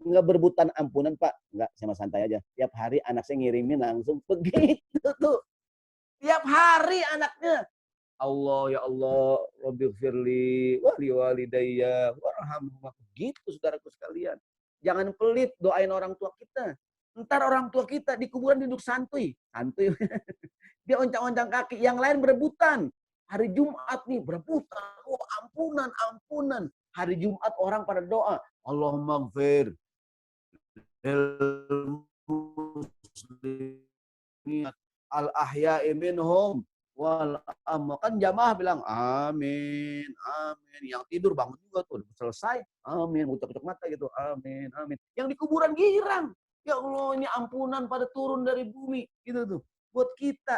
nggak berebutan ampunan, Pak? Nggak, saya mah santai aja. Tiap hari anak saya ngirimin langsung. Begitu tuh. Tiap hari anaknya. Allah, ya Allah, Rabbighfirli wali walidayya warhamhuma. Begitu saudaraku sekalian. Jangan pelit doain orang tua kita. Ntar orang tua kita di kuburan duduk santuy. Santuy. Dia oncang-oncang kaki. Yang lain berebutan. Hari Jumat nih berebutan. Oh, ampunan. Hari Jumat orang pada doa. Allahumma gfir al ahya'i minhum wal amwat. Kan jamaah bilang amin, amin. Yang tidur bangun juga tuh selesai, amin, ucap-ucap mata gitu, amin, amin. Yang di kuburan girang, ya Allah, ini ampunan pada turun dari bumi gitu tuh buat kita.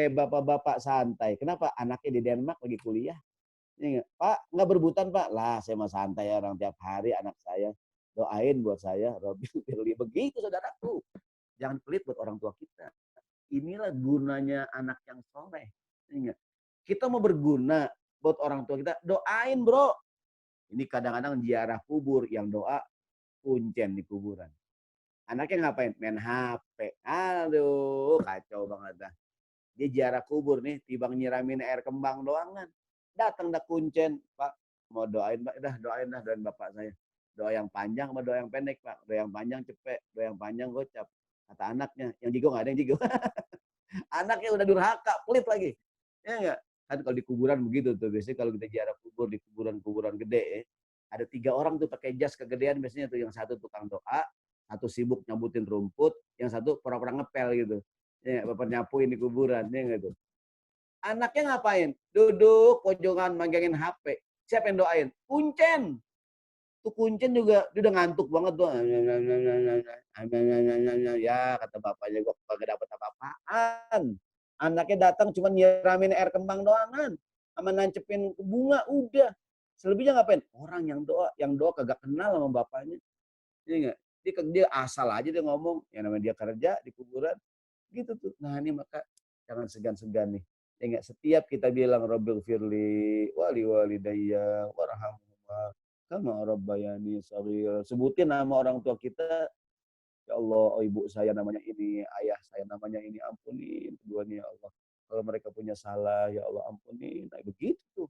Bapak-bapak santai. Kenapa? Anaknya di Denmark lagi kuliah. Ini, Pak, nggak berebutan, Pak. Lah, saya mah santai orang tiap hari anak saya doain buat saya, Robin Firly. Begitu saudaraku. Jangan pelit buat orang tua kita. Inilah gunanya anak yang soleh. Ingat, kita mau berguna buat orang tua kita, doain, bro. Ini kadang-kadang ziarah kubur, yang doa kuncen di kuburan. Anaknya ngapain? Main HP. Aduh, kacau banget dah. Dia ziarah kubur nih, tibang nyiramin air kembang doang kan. Datang dah kuncen, Pak, mau doain, Pak. Doain bapak saya. Doa yang panjang sama doa yang pendek, Pak. Doa yang panjang cepet, doa yang panjang gocap. Kata anaknya, yang jigo nggak ada yang jigo. Anaknya udah durhaka, pelit lagi. Ya enggak? Kan kalau di kuburan begitu tuh. Biasanya kalau kita ziarah kubur di kuburan-kuburan gede, ada 3 orang tuh pakai jas kegedean biasanya tuh. Yang satu tukang doa, satu sibuk nyabutin rumput, yang satu pura-pura ngepel gitu. Ya, bapak nyapuin di kuburan, ya nggak tuh. Anaknya ngapain? Duduk pojokan megangin HP. Siapa yang doain? Kuncen. Tuh Kuncen juga dia udah ngantuk banget tuh. Ya kata bapaknya, gue kagak dapet apa-apaan. Anaknya datang cuma nyiramin air kembang doangan, sama nancepin bunga, udah. Selebihnya ngapain? Orang yang doa kagak kenal sama bapaknya. Iya nggak? Dia asal aja dia ngomong, yang namanya dia kerja di kuburan, gitu tuh. Nah ini maka jangan segan-segan nih. Ya nggak, setiap kita bilang Rabbil firli wali walidayya warhamhuma kama rabbayani shaghira. Sebutin nama orang tua kita. Ya Allah, oh ibu saya namanya ini, ayah saya namanya ini, ampunin keduanya ya Allah. Kalau mereka punya salah, ya Allah ampunin. Nah begitu.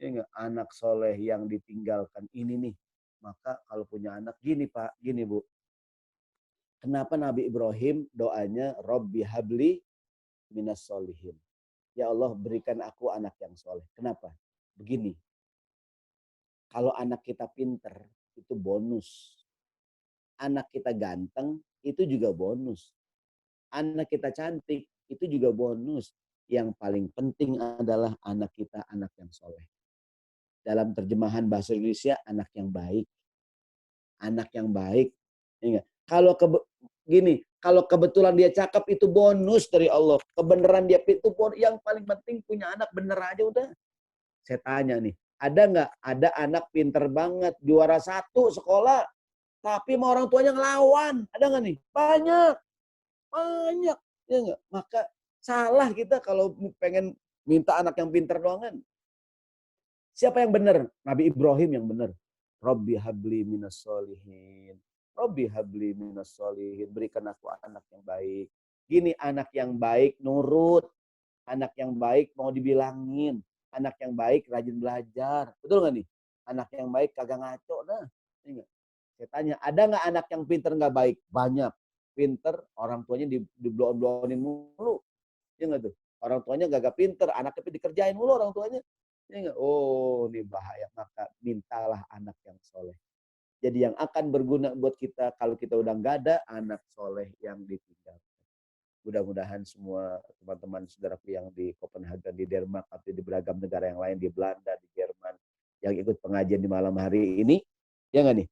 Ya enggak? Anak soleh yang ditinggalkan ini nih. Maka kalau punya anak, gini Pak, gini Bu. Kenapa Nabi Ibrahim doanya Robbi habli minas solihin. Ya Allah berikan aku anak yang soleh. Kenapa? Begini, kalau anak kita pinter, itu bonus. Anak kita ganteng, itu juga bonus. Anak kita cantik, itu juga bonus. Yang paling penting adalah anak kita anak yang soleh. Dalam terjemahan bahasa Indonesia, anak yang baik. Anak yang baik. Ingat, kalau kebetulan dia cakep itu bonus dari Allah. Kebenaran dia itu yang paling penting punya anak bener aja udah. Saya tanya nih, ada nggak ada anak pinter banget, juara 1 sekolah, tapi mau orang tuanya ngelawan? Ada nggak nih? Banyak. Banyak. Ya nggak? Maka salah kita kalau pengen minta anak yang pinter doang kan. Siapa yang benar? Nabi Ibrahim yang benar. Rabbi habli minas solihin. Rabbi habli minas solihin. Berikan aku anak yang baik. Gini, anak yang baik nurut. Anak yang baik mau dibilangin. Anak yang baik rajin belajar. Betul nggak nih? Anak yang baik kagak ngaco dah. Saya tanya, ada nggak anak yang pinter nggak baik? Banyak. Pinter, orang tuanya diblon-blonin mulu. Ya nggak tuh? Orang tuanya gak pinter, anaknya dikerjain mulu orang tuanya. Ya nggak? Oh, ini bahaya. Maka mintalah anak yang soleh. Jadi yang akan berguna buat kita kalau kita udah nggak ada anak soleh yang ditinggal. Mudah-mudahan semua teman-teman saudaraku yang di Copenhagen, di Denmark, atau di beragam negara yang lain, di Belanda, di Jerman, yang ikut pengajian di malam hari ini, ya nggak nih?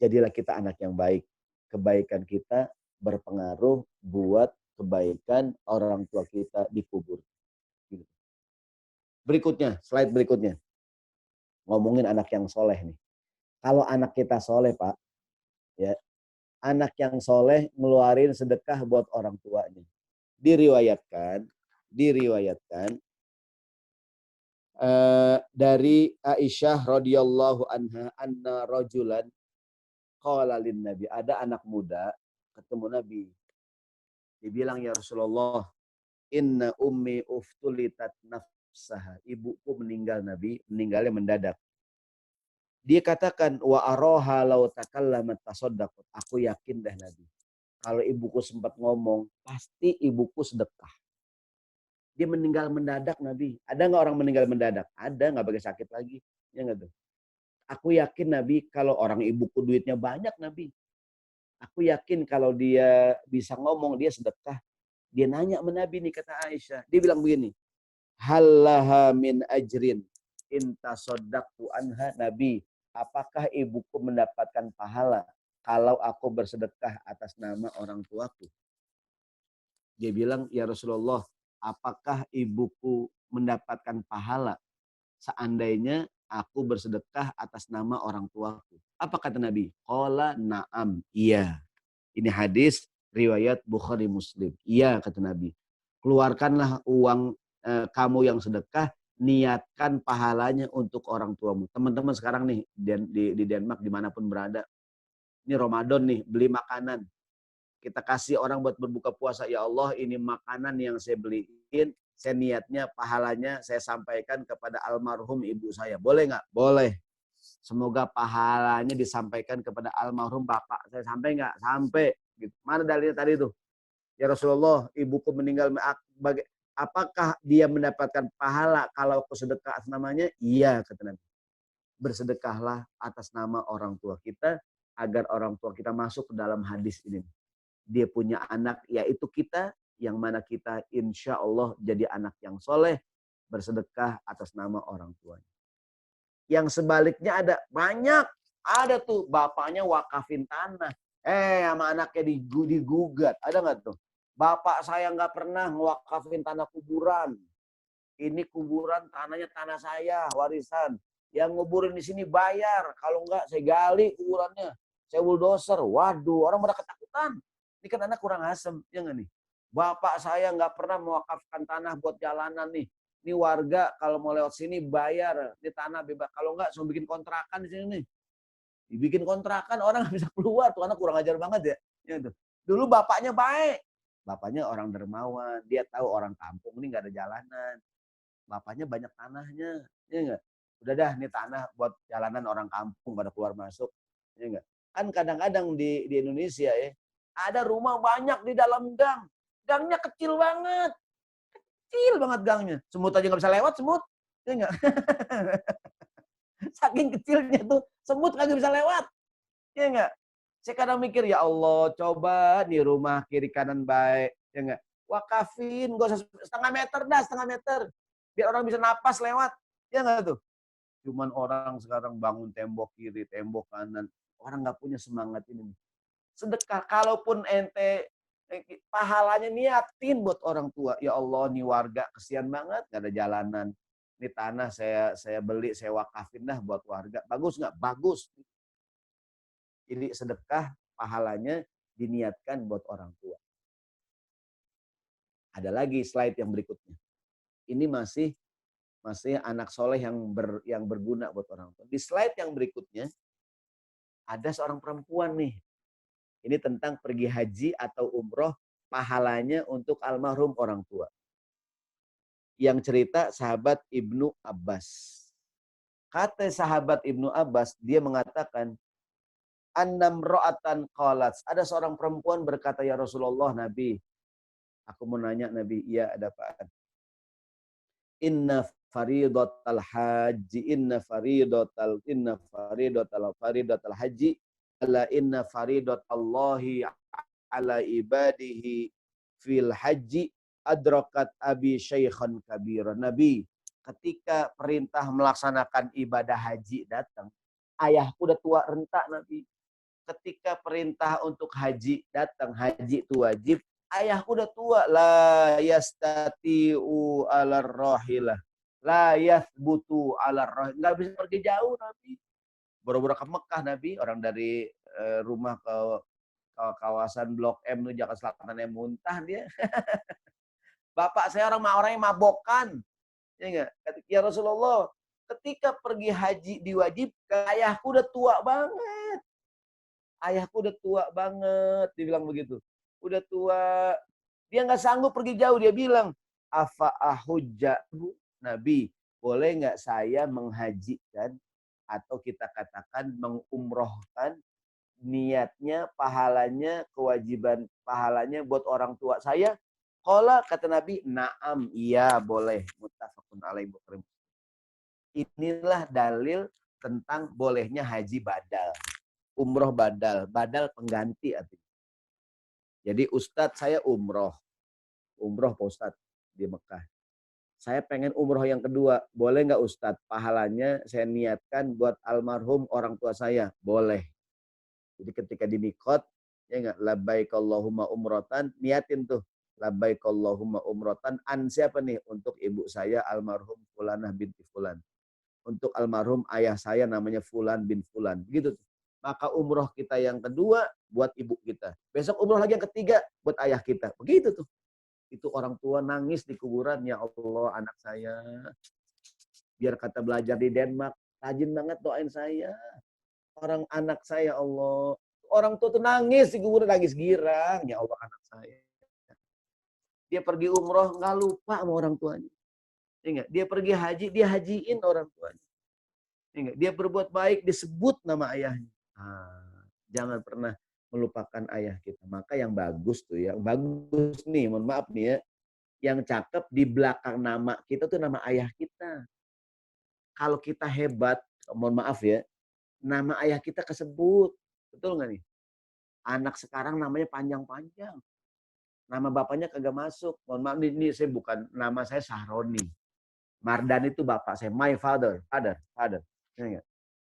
Jadilah kita anak yang baik. Kebaikan kita berpengaruh buat kebaikan orang tua kita dikubur. Berikutnya, slide berikutnya. Ngomongin anak yang soleh nih. Kalau anak kita soleh, Pak, ya, anak yang soleh ngeluarin sedekah buat orang tuanya. Diriwayatkan dari Aisyah radhiyallahu anha anna rajulan qala lin nabi, ada anak muda ketemu Nabi. Dia bilang, ya Rasulullah, inna ummi uftulitat nafsaha. Ibuku meninggal Nabi, meninggalnya mendadak. Dia katakan wa aroha law takallamat tasaddaqat. Aku yakin dah Nabi. Kalau ibuku sempat ngomong, pasti ibuku sedekah. Dia meninggal mendadak Nabi. Ada nggak orang meninggal mendadak? Ada, nggak pakai sakit lagi. Ya nggak tuh? Aku yakin Nabi kalau orang ibuku duitnya banyak Nabi. Aku yakin kalau dia bisa ngomong, dia sedekah. Dia nanya sama Nabi nih, kata Aisyah. Dia bilang begini, halaha min ajrin inta sodaku anha. Nabi, apakah ibuku mendapatkan pahala kalau aku bersedekah atas nama orang tuaku? Dia bilang, ya Rasulullah, apakah ibuku mendapatkan pahala seandainya aku bersedekah atas nama orang tuaku? Apa kata Nabi? Qala na'am, iya. Ini hadis riwayat Bukhari Muslim. Iya kata Nabi. Keluarkanlah uang kamu yang sedekah, niatkan pahalanya untuk orang tuamu. Teman-teman sekarang nih di Denmark dimanapun berada, ini Ramadan nih, beli makanan. Kita kasih orang buat berbuka puasa. Ya Allah, ini makanan yang saya beliin, saya niatnya pahalanya saya sampaikan kepada almarhum ibu saya. Boleh nggak? Boleh. Semoga pahalanya disampaikan kepada almarhum bapak saya. Sampai nggak? Sampai. Gitu. Mana dalilnya tadi itu? Ya Rasulullah, ibuku meninggal. Apakah dia mendapatkan pahala kalau aku sedekah atas namanya? Iya, kata Nabi. Bersedekahlah atas nama orang tua kita agar orang tua kita masuk ke dalam hadis ini. Dia punya anak, yaitu kita, yang mana kita insya Allah jadi anak yang soleh, bersedekah atas nama orang tuanya. Yang sebaliknya ada banyak, ada tuh bapaknya wakafin tanah, sama anaknya digugat, ada nggak tuh? Bapak saya nggak pernah ngewakafin tanah kuburan. Ini kuburan, tanahnya tanah saya, warisan. Yang nguburin di sini bayar, kalau enggak saya gali kuburannya, saya bulldozer. Waduh, orang pada ketakutan. Ini kan anak kurang asem, ya nggak nih? Bapak saya nggak pernah mewakafkan tanah buat jalanan nih. Ini warga kalau mau lewat sini bayar, ini tanah bebas. Kalau enggak, saya bikin kontrakan di sini nih. Dibikin kontrakan, orang nggak bisa keluar. Tuh anak kurang ajar banget ya. Ya tuh. Dulu bapaknya baik. Bapaknya orang dermawan. Dia tahu orang kampung ini nggak ada jalanan. Bapaknya banyak tanahnya. Ya enggak? Udah dah, nih tanah buat jalanan orang kampung pada keluar masuk. Ya enggak? Kan kadang-kadang di Indonesia ya, ada rumah banyak di dalam gang. Gangnya kecil banget. Kecil banget gangnya. Semut aja nggak bisa lewat, semut. Ya enggak? Saking kecilnya tuh, semut kagak bisa lewat. Ya enggak? Saya kadang mikir, ya Allah, coba nih rumah kiri kanan baik. Ya enggak? Wakafin, gak usah setengah meter dah, setengah meter. Biar orang bisa napas lewat. Ya enggak tuh? Cuman orang sekarang bangun tembok kiri, tembok kanan. Orang nggak punya semangat ini. Sedekah, kalaupun ente pahalanya niatin buat orang tua. Ya Allah, nih warga kesian banget, nggak ada jalanan. Ini tanah saya beli, saya wakafin dah buat warga. Bagus nggak? Bagus. Jadi sedekah pahalanya diniatkan buat orang tua. Ada lagi slide yang berikutnya. Ini masih anak soleh yang berguna buat orang tua. Di slide yang berikutnya ada seorang perempuan nih. Ini tentang pergi haji atau umroh, pahalanya untuk almarhum orang tua. Yang cerita sahabat Ibnu Abbas. Kata sahabat Ibnu Abbas, dia mengatakan, annam ro'atan qalat. Ada seorang perempuan berkata, ya Rasulullah, Nabi. Aku mau nanya Nabi, iya ada apaan? Inna faridatal haji, faridatal haji, ala inna faridatallahi ala ibadihi fil haji adrakat abi syaikhan kabira. Nabi, ketika perintah melaksanakan ibadah haji datang, ayahku udah tua renta Nabi. Ketika perintah untuk haji datang, haji itu wajib, ayahku udah tua, la yastati'u ala rahilah, la yathbutu ala rahil, nggak bisa pergi jauh Nabi. Boro-boro ke Mekah Nabi, orang dari rumah ke kawasan Blok M tuh Jakarta Selatan yang muntah dia. Bapak saya orangnya mabokan. Ya enggak? Ya Rasulullah, ketika pergi haji diwajibkan, ayahku udah tua banget. Ayahku udah tua banget, dibilang begitu. Udah tua, dia nggak sanggup pergi jauh. Dia bilang, afa ahujjahu, Nabi, boleh nggak saya menghajikan atau kita katakan mengumrohkan, niatnya, pahalanya, kewajiban pahalanya buat orang tua saya? Qala, kata Nabi, na'am, iya boleh. Muttafaqun alaihi. Inilah dalil tentang bolehnya haji badal. Umroh badal. Badal pengganti artinya. Jadi Ustadz saya umroh. Umroh Pak Ustadz di Mekah. Saya pengen umroh yang kedua. Boleh nggak Ustadz? Pahalanya saya niatkan buat almarhum orang tua saya. Boleh. Jadi ketika di mikot, ya nggak, labbaik Allahumma umrotan, niatin tuh. Labbaik Allahumma umrotan, an siapa nih? Untuk ibu saya almarhum Fulanah binti Fulan. Untuk almarhum ayah saya namanya Fulan bin Fulan. Begitu tuh. Maka umroh kita yang kedua buat ibu kita. Besok umroh lagi yang ketiga buat ayah kita. Begitu tuh. Itu orang tua nangis di kuburan. Ya Allah, anak saya. Biar kata belajar di Denmark, rajin banget doain saya. Orang anak saya, Allah. Orang tua tuh nangis di kuburan, nangis girang. Ya Allah, anak saya. Dia pergi umroh, nggak lupa sama orang tuanya. Dia pergi haji, dia hajiin orang tuanya. Dia berbuat baik, disebut nama ayahnya. Jangan pernah melupakan ayah kita. Maka yang bagus tuh, yang bagus nih, mohon maaf nih ya. yang cakep di belakang nama kita tuh nama ayah kita. Kalau kita hebat, mohon maaf ya, nama ayah kita kesebut. Betul nggak nih? Anak sekarang namanya panjang-panjang. Nama bapaknya kagak masuk. Mohon maaf, ini saya bukan, nama saya Sahroni. Mardan itu bapak saya. My father. Father.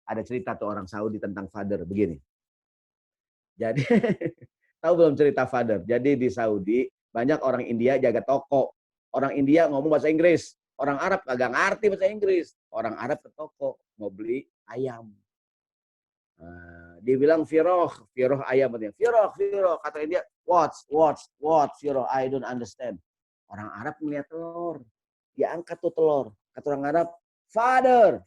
Ada cerita tuh orang Saudi tentang father. Begini. Jadi, tahu belum cerita father? Jadi di Saudi, banyak orang India jaga toko. Orang India ngomong bahasa Inggris. Orang Arab kagak ngerti bahasa Inggris. Orang Arab ke toko, mau beli ayam. Dia bilang firoh ayam. Firoh. Kata India, what, firoh, I don't understand. Orang Arab melihat telur. Dia angkat tuh telur. Kata orang Arab, father.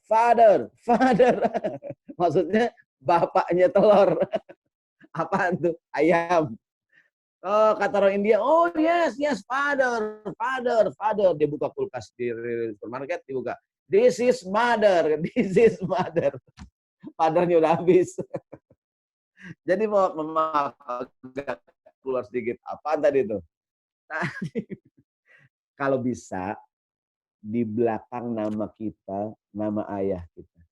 Maksudnya bapaknya telur. Apaan tuh? Ayam. Oh, kata orang India, oh yes, father. Dia buka kulkas di supermarket, dibuka. This is mother. Fathernya udah habis. Jadi mau keluar sedikit. Apaan tadi itu? Kalau bisa, di belakang nama kita, nama ayah kita.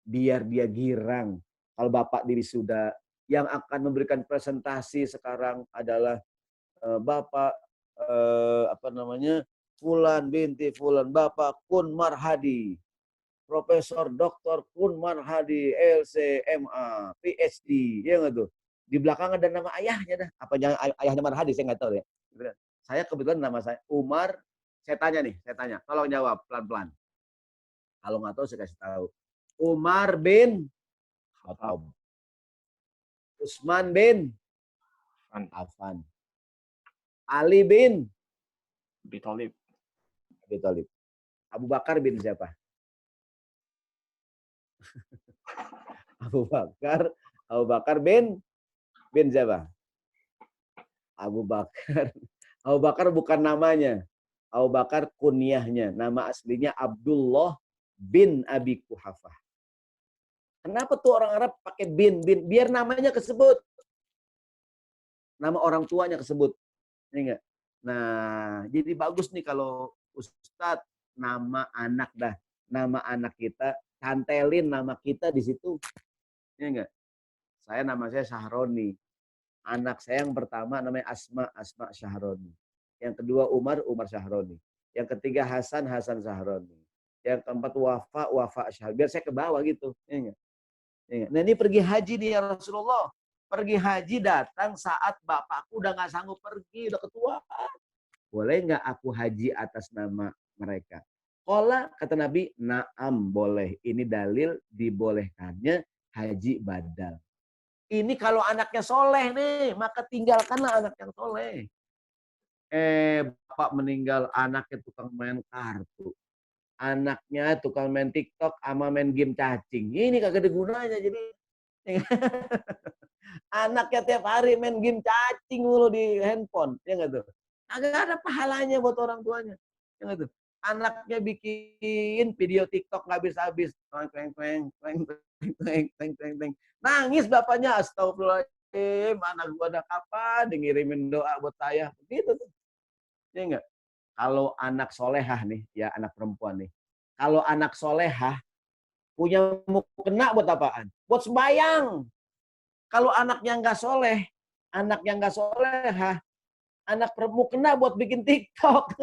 Biar dia girang. Kalau bapak diri sudah, yang akan memberikan presentasi sekarang adalah bapak Fulan binti Fulan, bapak Kun Marhadi, Profesor Dr. Kun Marhadi, LC.MA, PhD, ya nggak tuh? Di belakang ada nama ayahnya dah. Apa jangan ayahnya Marhadi, saya nggak tahu ya. Saya kebetulan nama saya Umar. Saya tanya, tolong jawab pelan-pelan. Kalau nggak tahu saya kasih tahu. Umar bin Khattab. Utsman bin Affan. Ali bin
Abi Thalib.
Abu Bakar bin siapa? Abu Bakar bin siapa? Abu Bakar bukan namanya. Abu Bakar kunyahnya. Nama aslinya Abdullah bin Abi Quhafah. Kenapa tuh orang Arab pakai bin? Biar namanya kesebut. Nama orang tuanya kesebut. Enggak. Nah, jadi bagus nih kalau Ustadz nama anak dah. Nama anak kita, cantelin nama kita di situ. Ya enggak? Nama saya Sahroni. Anak saya yang pertama namanya Asma Sahroni. Yang kedua Umar Sahroni. Yang ketiga Hasan Sahroni. Yang keempat Wafa Sahroni. Biar saya ke bawah gitu. Ya enggak? Nah ini pergi haji nih ya Rasulullah. Pergi haji datang saat bapakku udah nggak sanggup pergi, udah ketuaan. Boleh nggak aku haji atas nama mereka? Qala, kata Nabi, na'am, boleh. Ini dalil dibolehkannya haji badal. Ini kalau anaknya soleh nih, maka tinggalkanlah anak yang soleh. Bapak meninggal, anaknya tukang main kartu. Anaknya tukang main TikTok sama main game cacing. Ini kagak ada gunanya jadi. Anaknya tiap hari main game cacing mulu di handphone, ya enggak tuh? Agak ada pahalanya buat orang tuanya. Ya enggak tuh? Anaknya bikin video TikTok nggak habis-habis. Nangis bapaknya, astagfirullahaladzim, anak gua ada kapan ngirimin doa buat saya. Begitu tuh. Ya enggak? Kalau anak solehah nih, ya anak perempuan nih. Kalau anak solehah, punya mukena buat apaan? Buat sembahyang. Kalau anaknya nggak soleh, anak mukena buat bikin TikTok.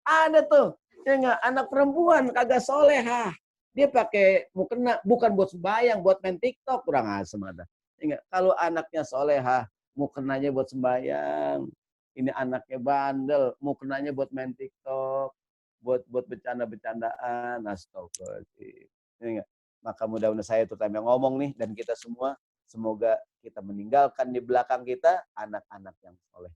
Ada tuh, ya enggak? Anak perempuan kagak solehah. Dia pakai mukena bukan buat sembahyang, buat main TikTok, kurang asem ada. Ya enggak? Kalau anaknya solehah, mukenanya buat sembahyang. Ini anaknya bandel, mukenanya buat main TikTok, buat bercanda-bercandaan. Astagfirullahaladzim. Ya enggak? Maka mudah-mudahan saya terutama ngomong nih, dan kita semua, semoga kita meninggalkan di belakang kita anak-anak yang soleh.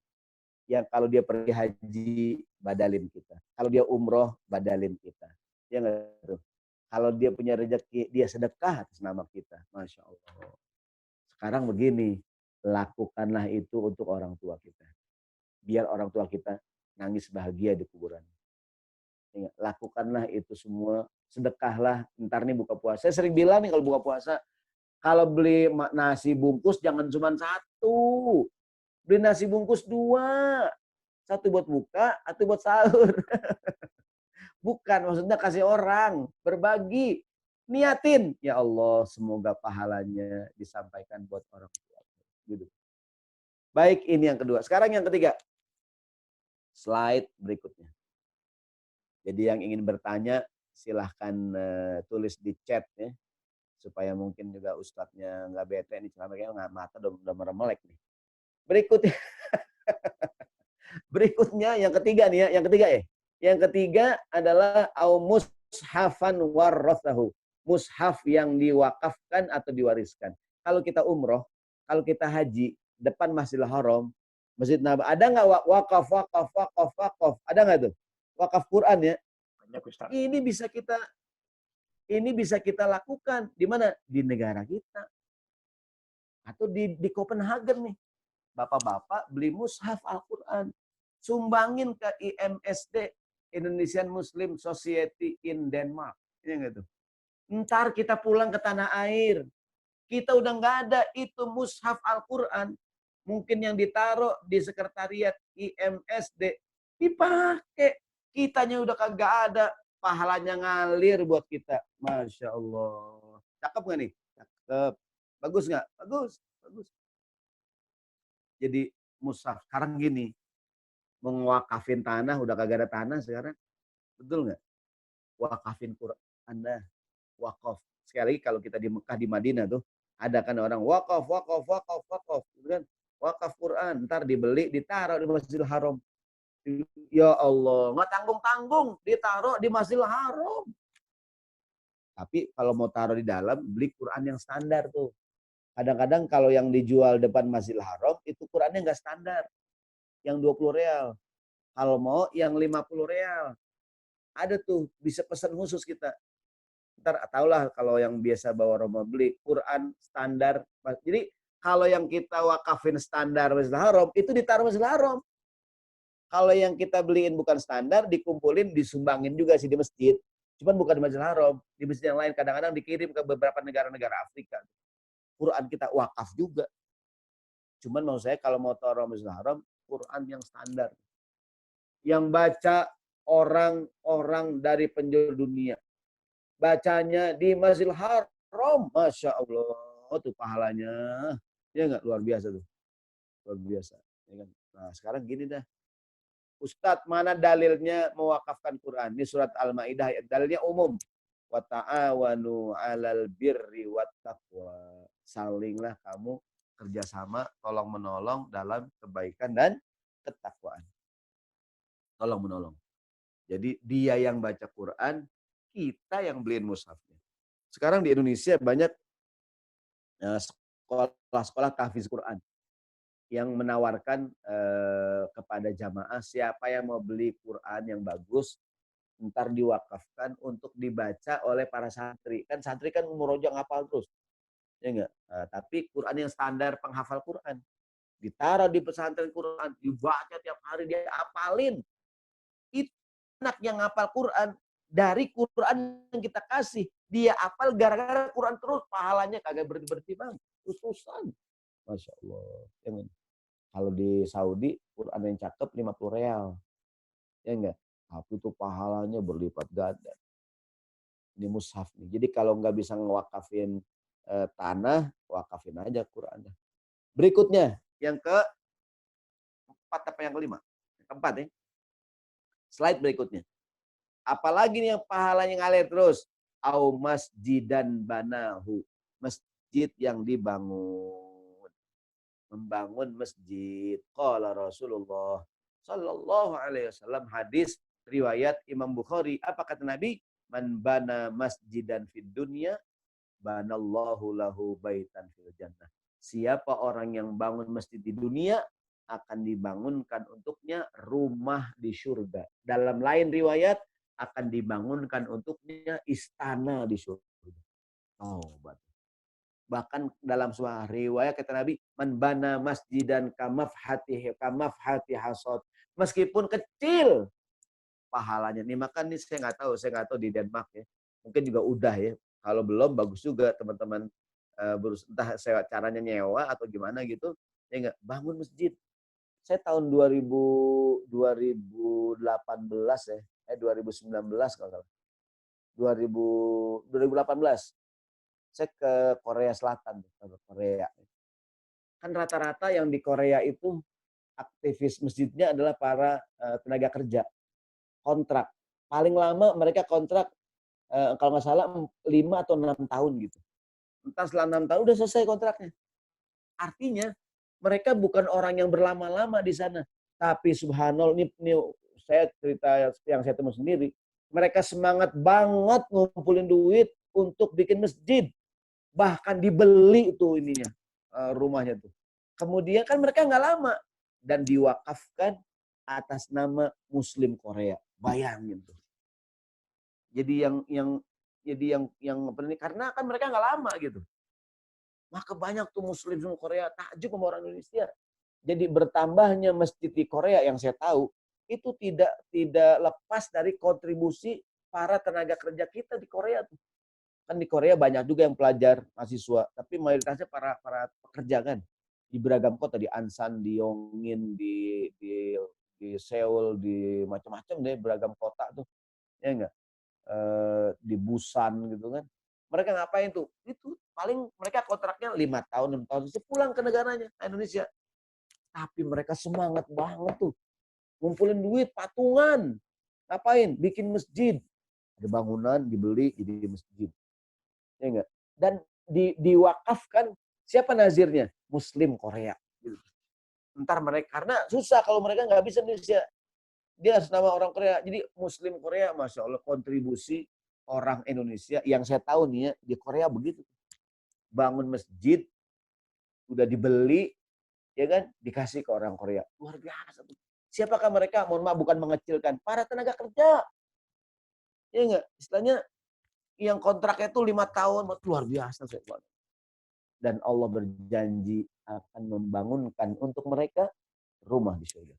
Yang kalau dia pergi haji, badalin kita. Kalau dia umroh, badalin kita. Ya enggak? Kalau dia punya rezeki, dia sedekah atas nama kita. Masya Allah. Sekarang begini, lakukanlah itu untuk orang tua kita. Biar orang tua kita nangis bahagia di kuburan. Lakukanlah itu semua, sedekahlah. Ntar nih buka puasa. Saya sering bilang nih kalau buka puasa, kalau beli nasi bungkus jangan cuma satu. Beli nasi bungkus 2. Satu buat buka, satu buat sahur. Bukan, maksudnya kasih orang, berbagi. Niatin, ya Allah, semoga pahalanya disampaikan buat orang tua. Gitu. Baik, ini yang kedua. Sekarang yang ketiga. Slide berikutnya. Jadi yang ingin bertanya, silahkan tulis di chat ya. Supaya mungkin juga ustadznya nggak bete nih, ceramahnya nggak, mata udah meremelek nih. Berikutnya, berikutnya yang ketiga nih ya, yang ketiga ya. Yang ketiga adalah mushafan warrathahu. Mushaf yang diwakafkan atau diwariskan. Kalau kita umroh, kalau kita haji, depan Masjidil Haram, Masjid Nabawi, ada nggak wakaf? Ada nggak tuh? Wakaf Quran ya.
Banyak, Ustaz.
Ini bisa kita lakukan di mana? Di negara kita. Atau di Copenhagen nih. Bapak-bapak beli mushaf Al-Quran. Sumbangin ke IMSD, Indonesian Muslim Society in Denmark. Ini enggak tuh? Ntar kita pulang ke tanah air. Kita udah nggak ada itu mushaf Al-Quran. Mungkin yang ditaruh di sekretariat IMSD. Dipakai. Kitanya udah kagak ada. Pahalanya ngalir buat kita. Masya Allah. Cakep nggak nih? Cakep. Bagus nggak? Bagus. Bagus. Jadi mushaf. Sekarang gini. Mewakafin tanah. Udah kagak ada tanah sekarang. Betul nggak? Wakafin Quran Anda. Wakaf. Sekali lagi kalau kita di Mekah, di Madinah tuh. Ada kan orang wakaf. Gitu kan? Wakaf Quran. Ntar dibeli, ditaruh di Masjidil Haram. Ya Allah, nggak tanggung-tanggung, ditaruh di Masjidil Haram. Tapi kalau mau taruh di dalam, beli Quran yang standar tuh. Kadang-kadang kalau yang dijual depan Masjidil Haram, itu Qurannya nggak standar. Yang 20 real. Kalau mau yang 50 real. Ada tuh, bisa pesan khusus kita. Ntar tahulah kalau yang biasa bawa Roma beli Quran standar. Jadi kalau yang kita wakafin standar Masjidil Haram, itu ditaruh Masjidil Haram. Kalau yang kita beliin bukan standar, dikumpulin, disumbangin juga sih di masjid. Cuman bukan di Masjidil Haram, di masjid yang lain. Kadang-kadang dikirim ke beberapa negara-negara Afrika. Quran kita wakaf juga. Cuman mau saya kalau mau taruh Masjidil Haram, Quran yang standar. Yang baca orang-orang dari penjuru dunia. Bacanya di Masjidil Haram. Masya Allah. Oh tuh pahalanya. Ya nggak? Luar biasa tuh. Luar biasa. Ya kan? Nah sekarang gini dah. Ustadz, mana dalilnya mewakafkan Quran? Ini surat Al-Maidah, dalilnya umum. Wa ta'awanu 'alal birri wat taqwa. Salinglah kamu kerjasama, tolong menolong dalam kebaikan dan ketakwaan. Tolong menolong. Jadi dia yang baca Quran, kita yang beliin mushafnya. Sekarang di Indonesia banyak sekolah-sekolah tahfiz Quran yang menawarkan kepada jamaah siapa yang mau beli Quran yang bagus, ntar diwakafkan untuk dibaca oleh para santri. Kan santri kan murojaah ngapal terus. Ya enggak? Nah, tapi Quran yang standar penghafal Quran. Ditaruh di pesantren Quran, dibaca tiap hari, dia apalin. Itu anak yang ngapal Quran, dari Quran yang kita kasih, dia apal gara-gara Quran terus, pahalanya kagak berhenti-berhenti bang. Terus-terusan. Masya Allah. Ya enggak? Kalau di Saudi, Quran yang cakep 50 real. Ya enggak? Tapi itu pahalanya berlipat ganda. Ini mushaf nih. Jadi kalau nggak bisa ngewakafin tanah, wakafin aja Quran. Berikutnya, yang keempat apa yang kelima? Yang keempat ya. Slide berikutnya. Apalagi nih yang pahalanya ngalir terus. Au masjidan banahu. Masjid yang dibangun. Membangun masjid. Qala Rasulullah sallallahu alaihi wasallam, hadis riwayat Imam Bukhari. Apa kata Nabi? Man bana masjidan fid dunya, banallahu lahu baitan fil jannah. Siapa orang yang bangun masjid di dunia, akan dibangunkan untuknya rumah di surga. Dalam lain riwayat, akan dibangunkan untuknya istana di surga. Oh, bahkan dalam sebuah riwayat kata Nabi, man bana masjidan kamafhati hasad. Meskipun kecil pahalanya. Nih makan nih saya nggak tahu di Denmark ya. Mungkin juga udah ya. Kalau belum bagus juga teman-teman entah sewa caranya nyewa atau gimana gitu. Ya enggak, bangun masjid saya tahun 2018 ya, 2019 kalau nggak salah. 2018 saya ke Korea Selatan, ke Korea. Kan rata-rata yang di Korea itu aktivis masjidnya adalah para tenaga kerja kontrak. Paling lama mereka kontrak kalau nggak salah 5 atau 6 tahun gitu. Entah setelah 6 tahun udah selesai kontraknya. Artinya mereka bukan orang yang berlama-lama di sana. Tapi subhanallah, ini saya cerita yang saya temu sendiri. Mereka semangat banget ngumpulin duit untuk bikin masjid. Bahkan dibeli tuh ininya, rumahnya tuh. Kemudian kan mereka nggak lama. Dan diwakafkan atas nama Muslim Korea. Bayangin tuh. Jadi yang apa ini, karena kan mereka nggak lama gitu. Maka banyak tuh Muslim Korea takjub sama orang Indonesia. Jadi bertambahnya masjid di Korea yang saya tahu itu tidak lepas dari kontribusi para tenaga kerja kita di Korea tuh. Kan di Korea banyak juga yang pelajar, mahasiswa, tapi mayoritasnya para pekerja kan di beragam kota, di Ansan, di Yongin, di Seoul, di macam-macam deh beragam kota tuh. Ya enggak? Di Busan gitu kan. Mereka ngapain tuh? Itu paling mereka kontraknya 5 tahun, 6 tahun, terus pulang ke negaranya, Indonesia. Tapi mereka semangat banget tuh. Ngumpulin duit, patungan. Ngapain? Bikin masjid. Ada bangunan, dibeli, jadi masjid. Ya enggak? Dan diwakafkan, siapa nazirnya? Muslim Korea. Gitu. Ntar mereka, karena susah kalau mereka nggak bisa Indonesia. Dia harus nama orang Korea. Jadi Muslim Korea, Masya Allah, kontribusi orang Indonesia. Yang saya tahu nih ya, di Korea begitu. Bangun masjid, udah dibeli, ya kan, dikasih ke orang Korea. Luar biasa. Siapakah mereka? Mohon maaf, bukan mengecilkan. Para tenaga kerja. Ya enggak? Istilahnya yang kontraknya itu 5 tahun. Luar biasa. Dan Allah berjanji akan membangunkan untuk mereka rumah di surga.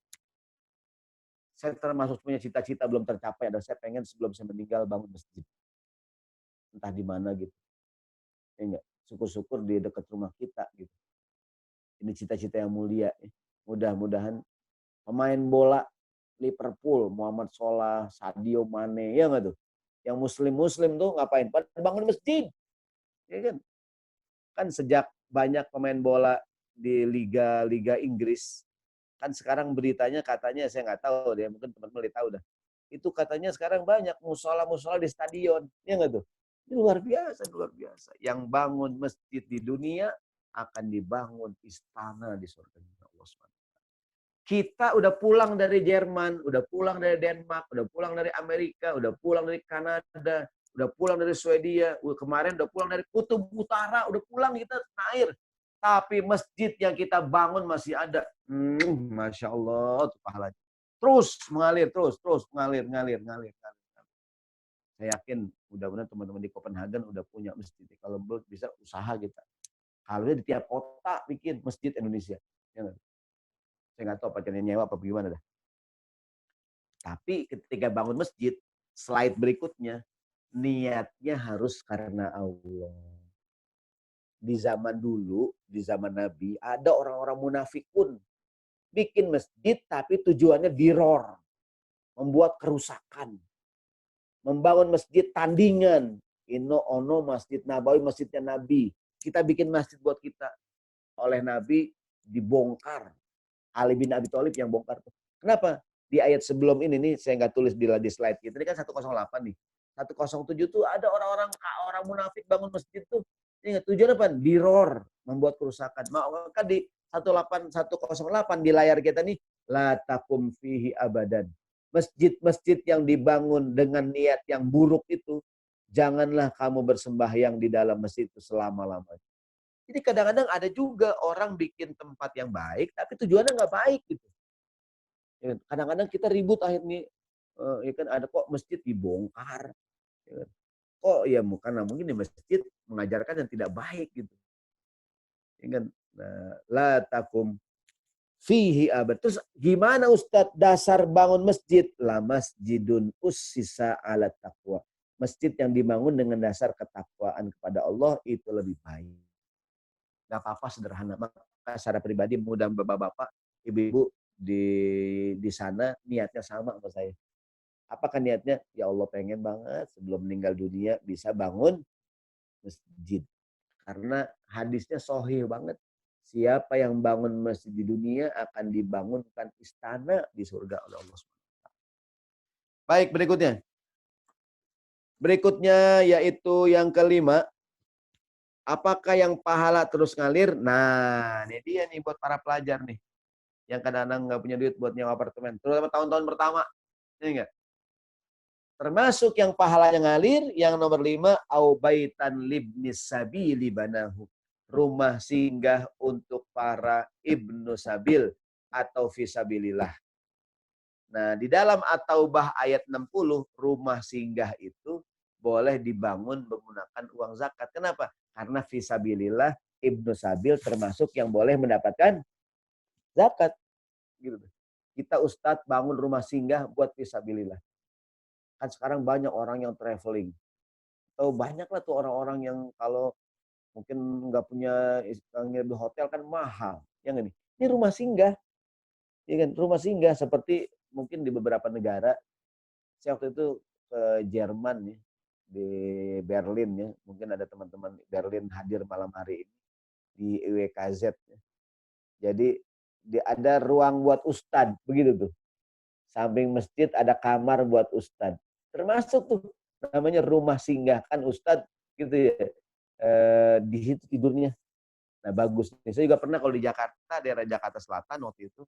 Saya termasuk punya cita-cita belum tercapai. Dan saya pengen sebelum saya meninggal bangun masjid. Entah di mana gitu. Ya enggak? Syukur-syukur di dekat rumah kita gitu. Ini cita-cita yang mulia. Mudah-mudahan pemain bola Liverpool, Muhammad Salah, Sadio Mane, ya enggak tuh? Yang muslim-muslim tuh ngapain? Pada bangun masjid. Ya kan? Kan sejak banyak pemain bola di liga Inggris, kan sekarang beritanya katanya, saya nggak tahu deh, mungkin teman-teman tahu dah. Itu katanya sekarang banyak musola-musola di stadion, ya nggak tuh? Ini luar biasa, luar biasa. Yang bangun masjid di dunia akan dibangun istana di surga Allah SWT. Kita udah pulang dari Jerman, udah pulang dari Denmark, udah pulang dari Amerika, udah pulang dari Kanada, udah pulang dari Swedia, kemarin udah pulang dari Kutub Utara, udah pulang kita air. Tapi masjid yang kita bangun masih ada. Masya Allah, tuh pahalanya. Terus mengalir, terus mengalir. Saya yakin mudah-mudahan teman-teman di Copenhagen udah punya masjid. Kalau belum bisa usaha kita. Kalau di tiap kota bikin masjid Indonesia. Ya, saya nggak tahu apa caranya nyewa apa gimana dah. Tapi ketika bangun masjid, slide berikutnya, niatnya harus karena Allah. Di zaman dulu, di zaman Nabi, ada orang-orang munafik pun bikin masjid tapi tujuannya diror. Membuat kerusakan. Membangun masjid tandingan. Inno ono masjid Nabawi, masjidnya Nabi. Kita bikin masjid buat kita. Oleh Nabi dibongkar. Ali bin Abi Thalib yang bongkar. Kenapa? Di ayat sebelum ini nih, saya nggak tulis di slide kita. Ini kan 108 nih. 107 tuh ada orang munafik bangun masjid tuh. Ingat tujuan apa? Diror, membuat kerusakan. Maka di 108 di layar kita nih, la takum fihi abadan. Masjid-masjid yang dibangun dengan niat yang buruk itu, janganlah kamu bersembahyang di dalam masjid itu selama-lamanya. Jadi kadang-kadang ada juga orang bikin tempat yang baik, tapi tujuannya nggak baik gitu. Kadang-kadang kita ribut akhirnya, ya kan ada kok masjid dibongkar. Ya. Kok ya karena mungkin di masjid mengajarkan yang tidak baik gitu. Ya kan? Nah, la takum fihi abad. Terus gimana Ustadz dasar bangun masjid? La masjidun ussisa ala taqwa. Masjid yang dibangun dengan dasar ketakwaan kepada Allah itu lebih baik. Gak apa-apa sederhana. Maka secara pribadi mudah bapak-bapak, ibu-ibu di sana niatnya sama sama saya. Apakah niatnya? Ya Allah pengen banget sebelum meninggal dunia bisa bangun masjid. Karena hadisnya sahih banget. Siapa yang bangun masjid di dunia akan dibangunkan istana di surga oleh Allah. Baik, berikutnya. Berikutnya yaitu yang kelima, apakah yang pahala terus ngalir? Nah, ini dia nih buat para pelajar nih. Yang kadang-kadang nggak punya duit buat nyewa apartemen. Terutama tahun-tahun pertama. Ini enggak? Termasuk yang pahalanya ngalir, yang nomor 5, aubaitan libnis sabili banahu. Rumah singgah untuk para ibnu sabil atau fisabilillah. Nah, di dalam At-Taubah ayat 60, rumah singgah itu boleh dibangun menggunakan uang zakat. Kenapa? Karena fisabilillah, ibnu sabil termasuk yang boleh mendapatkan zakat. Gitu. Kita ustadz bangun rumah singgah buat fisabilillah. Kan sekarang banyak orang yang traveling. Atau banyaklah tuh orang-orang yang kalau mungkin nggak punya nginep di hotel kan mahal. Yang ini rumah singgah. Ya kan? Rumah singgah seperti mungkin di beberapa negara. Saya waktu itu ke Jerman ya, di Berlin ya. Mungkin ada teman-teman Berlin hadir malam hari ini di IWKZ. Ya. Jadi ada ruang buat ustadz, begitu tuh. Samping masjid ada kamar buat ustadz. Termasuk tuh namanya rumah singgah kan ustadz gitu ya. Di situ tidurnya. Nah bagus. Saya juga pernah kalau di Jakarta, daerah Jakarta Selatan waktu itu,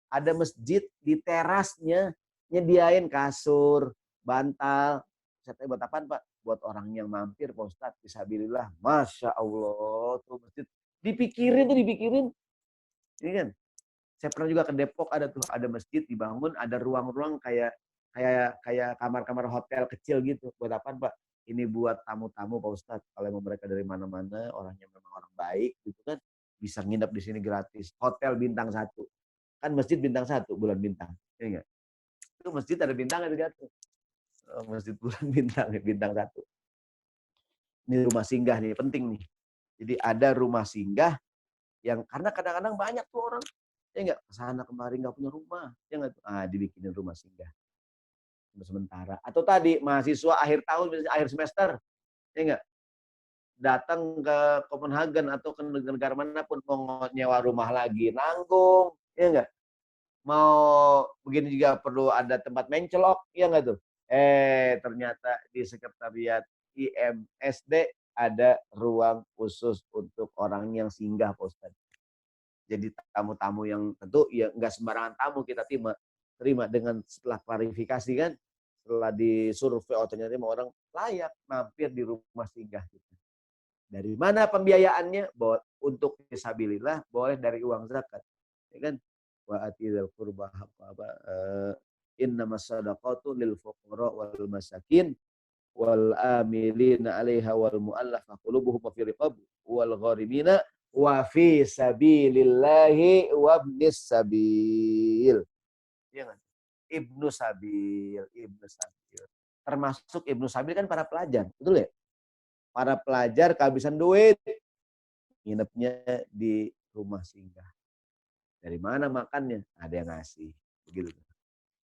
ada masjid di terasnya nyediain kasur, bantal. Saya tanya buat apaan Pak? Buat orang yang mampir Pak Ustadz. Fisabilillah. Masya Allah tuh masjid. Dipikirin. Ini kan. Saya pernah juga ke Depok ada tuh, ada masjid dibangun, ada ruang-ruang kayak kayak kamar-kamar hotel kecil gitu. Buat apa Pak? Ini buat tamu-tamu Pak Ustadz. Kalau mereka dari mana-mana, orangnya memang orang baik gitu kan, bisa nginep di sini gratis. Hotel bintang 1. Kan masjid bintang 1, bulan bintang. Iya enggak? Itu masjid ada bintang ada di atas. Masjid bulan bintang, bintang 1. Ini rumah singgah nih, penting nih. Jadi ada rumah singgah yang karena kadang-kadang banyak tuh orang ya enggak kesana kemari nggak punya rumah ya enggak dibikinin rumah singgah sementara atau tadi mahasiswa akhir tahun akhir semester ya enggak datang ke Copenhagen atau ke negara manapun mau nyewa rumah lagi nanggung ya enggak mau begini juga perlu ada tempat mencelok ya enggak tuh ternyata di sekretariat IMSD ada ruang khusus untuk orang yang singgah Pak Ustadz. Jadi tamu-tamu yang tentu ya nggak sembarangan tamu kita terima dengan setelah klarifikasi kan, setelah disurvei ternyata orang layak mampir di rumah singgah kita. Dari mana pembiayaannya? Untuk fisabilillah boleh dari uang zakat, ya kan? Wa atidal qurba innamas shadaqatu lil fuqara wal masakin wal amilina 'alaiha wal mu'allafah qulubuhum wa fi riqab wal gharimina wa fi sabilillahi wa ibnis sabil. Iya kan? Ibnu Sabil. Termasuk Ibnu Sabil kan para pelajar, betul ya? Para pelajar kehabisan duit, nginepnya di rumah singgah. Dari mana makannya? Ada yang ngasih. Begitu.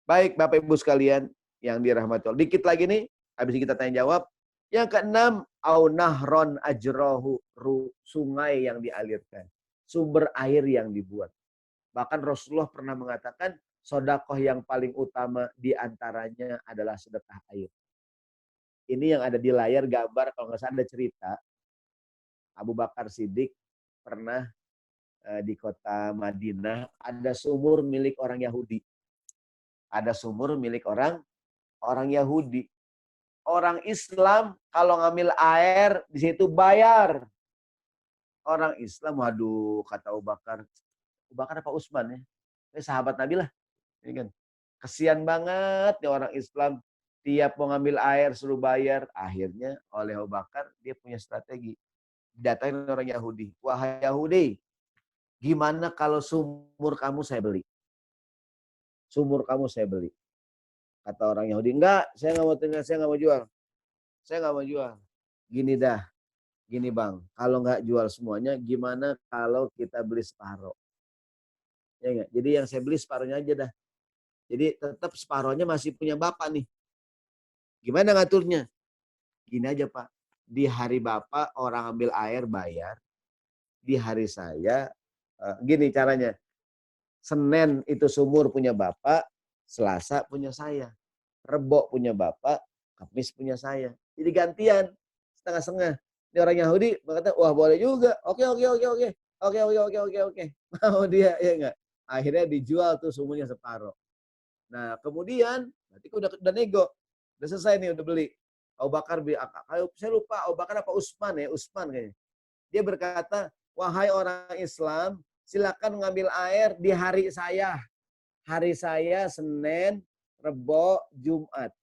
Baik Bapak Ibu sekalian yang dirahmati Allah. Dikit lagi nih, habis ini kita tanya jawab. Yang keenam, au nahron ajrohu, sungai yang dialirkan. Sumber air yang dibuat. Bahkan Rasulullah pernah mengatakan, sodakoh yang paling utama diantaranya adalah sedekah air. Ini yang ada di layar gambar, kalau nggak salah ada cerita, Abu Bakar Siddiq pernah di kota Madinah, ada sumur milik orang Yahudi. Ada sumur milik orang Yahudi. Orang Islam kalau ngambil air di situ bayar. Orang Islam, waduh, kata Abu Bakar apa Utsman ya? Ini sahabat Nabi lah. Ini kan. Kesian banget ya orang Islam. Tiap mau ngambil air suruh bayar. Akhirnya oleh Abu Bakar dia punya strategi. Datangin orang Yahudi. Wahai Yahudi, gimana kalau sumur kamu saya beli? Sumur kamu saya beli. Kata orang Yahudi, enggak, saya nggak mau tinggal, saya nggak mau jual. Saya nggak mau jual. Gini dah, gini bang, kalau nggak jual semuanya, gimana kalau kita beli separuh? Ya enggak? Jadi yang saya beli separuhnya aja dah. Jadi tetap separuhnya masih punya Bapak nih. Gimana ngaturnya? Gini aja Pak. Di hari Bapak orang ambil air bayar. Di hari saya, gini caranya. Senin itu sumur punya Bapak, Selasa punya saya. Rebo punya Bapak, Kamis punya saya. Jadi gantian, setengah-setengah. Ini orang Yahudi berkata, wah boleh juga. Oke. Oke. Mau dia, ya enggak? Akhirnya dijual tuh sumurnya separuh. Nah, kemudian berarti udah nego. Udah selesai nih, udah beli. Abu Bakar, saya lupa Abu Bakar apa Utsman ya, Utsman kayaknya. Dia berkata, wahai orang Islam, silakan ngambil air di hari saya. Hari saya Senin, Rebo, Jumat.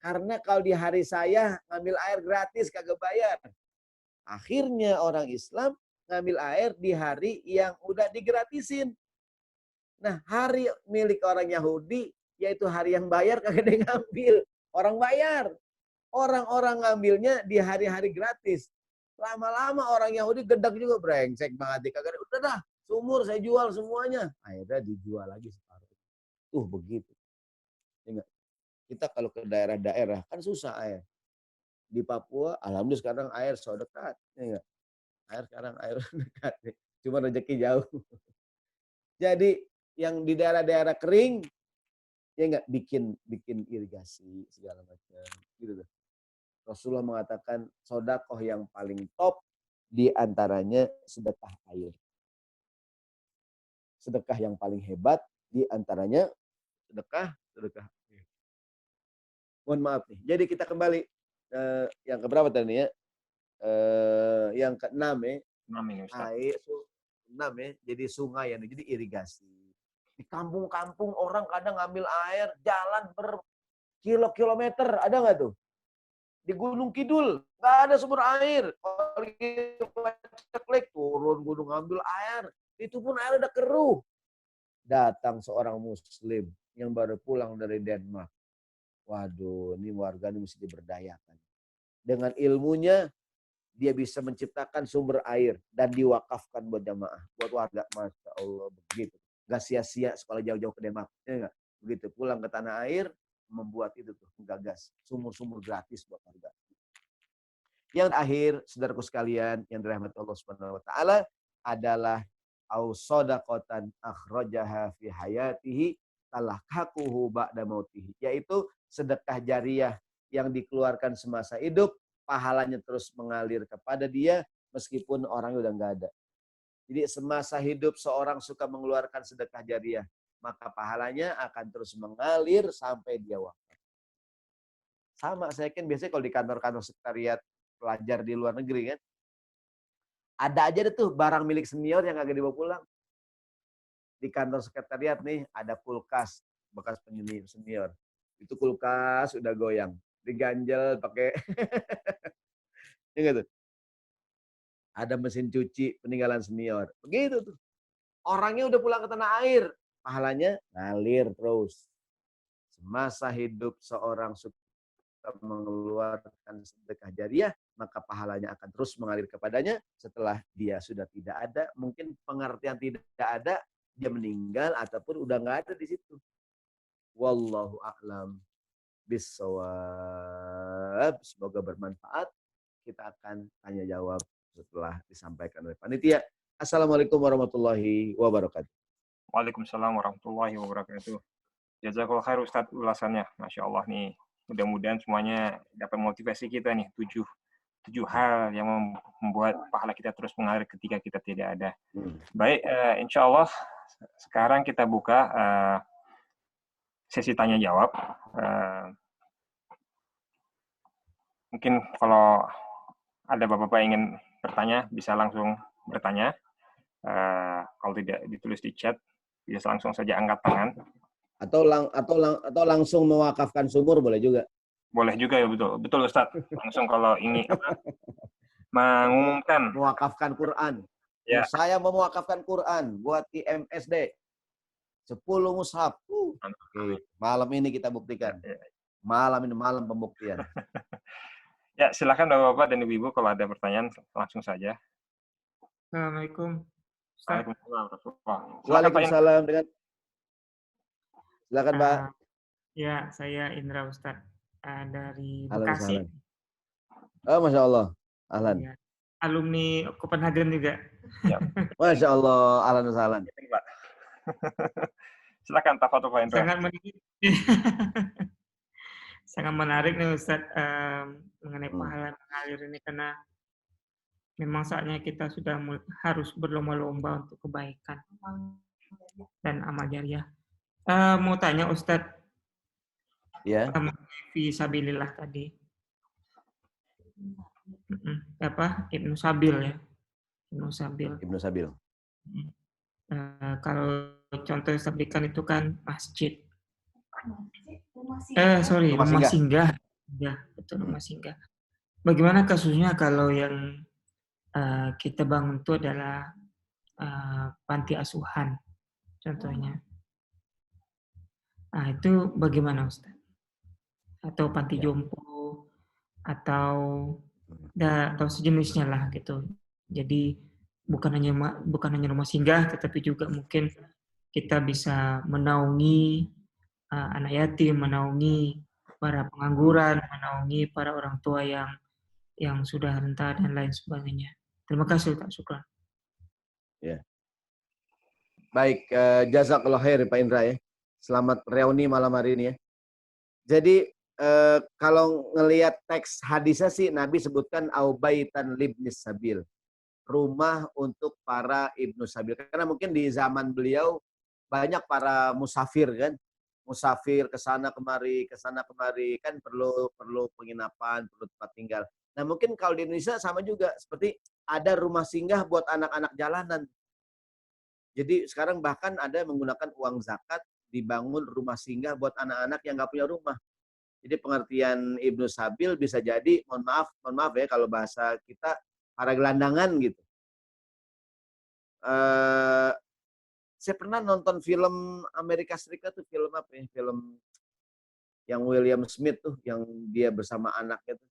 Karena kalau di hari saya ngambil air gratis kagak bayar. Akhirnya orang Islam ngambil air di hari yang udah digratisin. Nah, hari milik orang Yahudi yaitu hari yang bayar kagak ada yang ngambil. Orang bayar. Orang-orang ngambilnya di hari-hari gratis. Lama-lama orang Yahudi gedek juga, brengsek banget. Kagak, udah dah, sumur saya jual semuanya. Akhirnya dijual lagi separuh. Begitu. Ingat, kita kalau ke daerah-daerah kan susah air. Di Papua, alhamdulillah sekarang air so dekat. Ingat, air dekat. Cuma rezeki jauh. Jadi yang di daerah-daerah kering, ya enggak bikin irigasi segala macam gitu tuh. Rasulullah mengatakan sodakoh yang paling top di antaranya sedekah air. Sedekah yang paling hebat di antaranya sedekah air. Mohon maaf nih. Jadi kita kembali yang keberapa tadi ya? Yang keenam ya.
6 ini Ustaz.
Air 6 ya. Jadi sungai ya, jadi irigasi. Di kampung-kampung orang kadang ngambil air jalan berkilo-kilometer, ada nggak tuh? Di Gunung Kidul nggak ada sumber air. Ceklek turun gunung ambil air, itu pun air udah keruh. Datang seorang Muslim yang baru pulang dari Denmark. Waduh, ini warga ini mesti diberdayakan. Dengan ilmunya dia bisa menciptakan sumber air dan diwakafkan buat jamaah, buat warga. Masya Allah, begitu. Gak sia-sia sekolah jauh-jauh ke Denmark. Ya enggak? Begitu pulang ke tanah air, membuat itu tuh, menggagas sumur-sumur gratis buat warga. Yang terakhir, saudaraku sekalian yang dirahmati Allah Subhanahu wa taala adalah ausodaqatan akhrajaha fi hayatihi talahhaquhu ba'da mautihi, yaitu sedekah jariah yang dikeluarkan semasa hidup, pahalanya terus mengalir kepada dia meskipun orang udah enggak ada. Jadi semasa hidup seorang suka mengeluarkan sedekah jariah, maka pahalanya akan terus mengalir sampai dia wafat. Sama, saya kan biasanya kalau di kantor-kantor sekretariat pelajar di luar negeri kan, ada aja tuh barang milik senior yang agak dibawa pulang. Di kantor sekretariat nih ada kulkas bekas penyenior senior. Itu kulkas udah goyang, diganjel pakai ya tuh. Ada mesin cuci peninggalan senior. Begitu tuh. Orangnya udah pulang ke tanah air, pahalanya ngalir terus. Semasa hidup seorang mengeluarkan sedekah jariah, maka pahalanya akan terus mengalir kepadanya. Setelah dia sudah tidak ada, mungkin pengertian tidak ada, dia meninggal ataupun udah nggak ada di situ. Wallahu a'lam bissawab. Semoga bermanfaat. Kita akan tanya jawab setelah disampaikan oleh panitia. Assalamualaikum warahmatullahi wabarakatuh.
Waalaikumsalam warahmatullahi wabarakatuh. Jazakallah khair Ustaz ulasannya. Masya Allah nih. Mudah-mudahan semuanya dapat motivasi kita nih. 7 hal yang membuat pahala kita terus mengalir ketika kita tidak ada. Baik, insya Allah sekarang kita buka sesi tanya jawab. Mungkin kalau ada bapak-bapak ingin bertanya, bisa langsung bertanya. Kalau tidak ditulis di chat, bisa langsung saja angkat tangan.
Atau langsung mewakafkan sumur boleh juga.
Boleh juga ya, betul Ustaz. Langsung kalau ingin mengumumkan
mewakafkan Quran. Ya. Saya mewakafkan Quran buat IMSD 10 mushaf. Oke. Malam ini kita buktikan. Malam pembuktian.
Ya, silakan Bapak-bapak dan Ibu-ibu kalau ada pertanyaan langsung saja.
Assalamualaikum. Ustaz.
Waalaikumsalam warahmatullahi wabarakatuh. Silakan Pak Indra.
Waalaikumsalam dengan silakan Pak.
Ya, saya Indra Ustaz dari
Ahlan
Bekasi.
sahlan. Oh, Masya Allah. Ahlan.
Ya. Alumni Copenhagen juga.
Ya.
Masya Allah. Ahlan sahlan.
Pak. Silakan tafadhol Pak Indra.
Sangat menarik. Sangat menarik nih Ustaz mengenai pahala mengalir ini, karena memang saatnya kita sudah harus berlomba-lomba untuk kebaikan dan amal jariah. Mau tanya Ustadz,
Ya.
Fisabilillah tadi, Ibnu Sabil ya, Ibnu Sabil.
Ibnu Sabil.
Kalau contoh yang saya berikan itu kan masjid. Rumah singgah. Ya, betul, rumah singgah. Bagaimana kasusnya kalau yang kita bangun itu adalah panti asuhan, contohnya. Nah, itu bagaimana Ustaz? Atau panti jompo, atau sejenisnya lah gitu. Jadi bukan hanya rumah singgah, tetapi juga mungkin kita bisa menaungi anak yatim, menaungi para pengangguran, menaungi para orang tua yang sudah renta dan lain sebagainya. Terima kasih Ustaz, syukran.
Ya. Baik, jazakallah khair Pak Indra ya. Selamat reuni malam hari ini ya. Jadi kalau ngelihat teks hadisnya sih Nabi sebutkan aubaitan libnis sabil. Rumah untuk para ibnu sabil. Karena mungkin di zaman beliau banyak para musafir kan. Musafir ke sana kemari kan perlu penginapan, perlu tempat tinggal. Nah, mungkin kalau di Indonesia sama juga, seperti ada rumah singgah buat anak-anak jalanan. Jadi sekarang bahkan ada yang menggunakan uang zakat dibangun rumah singgah buat anak-anak yang nggak punya rumah. Jadi pengertian Ibnu Sabil bisa jadi, mohon maaf ya kalau bahasa kita, para gelandangan gitu. Saya pernah nonton film Amerika Serikat tuh, film apa ya? Film yang William Smith tuh, yang dia bersama anaknya tuh.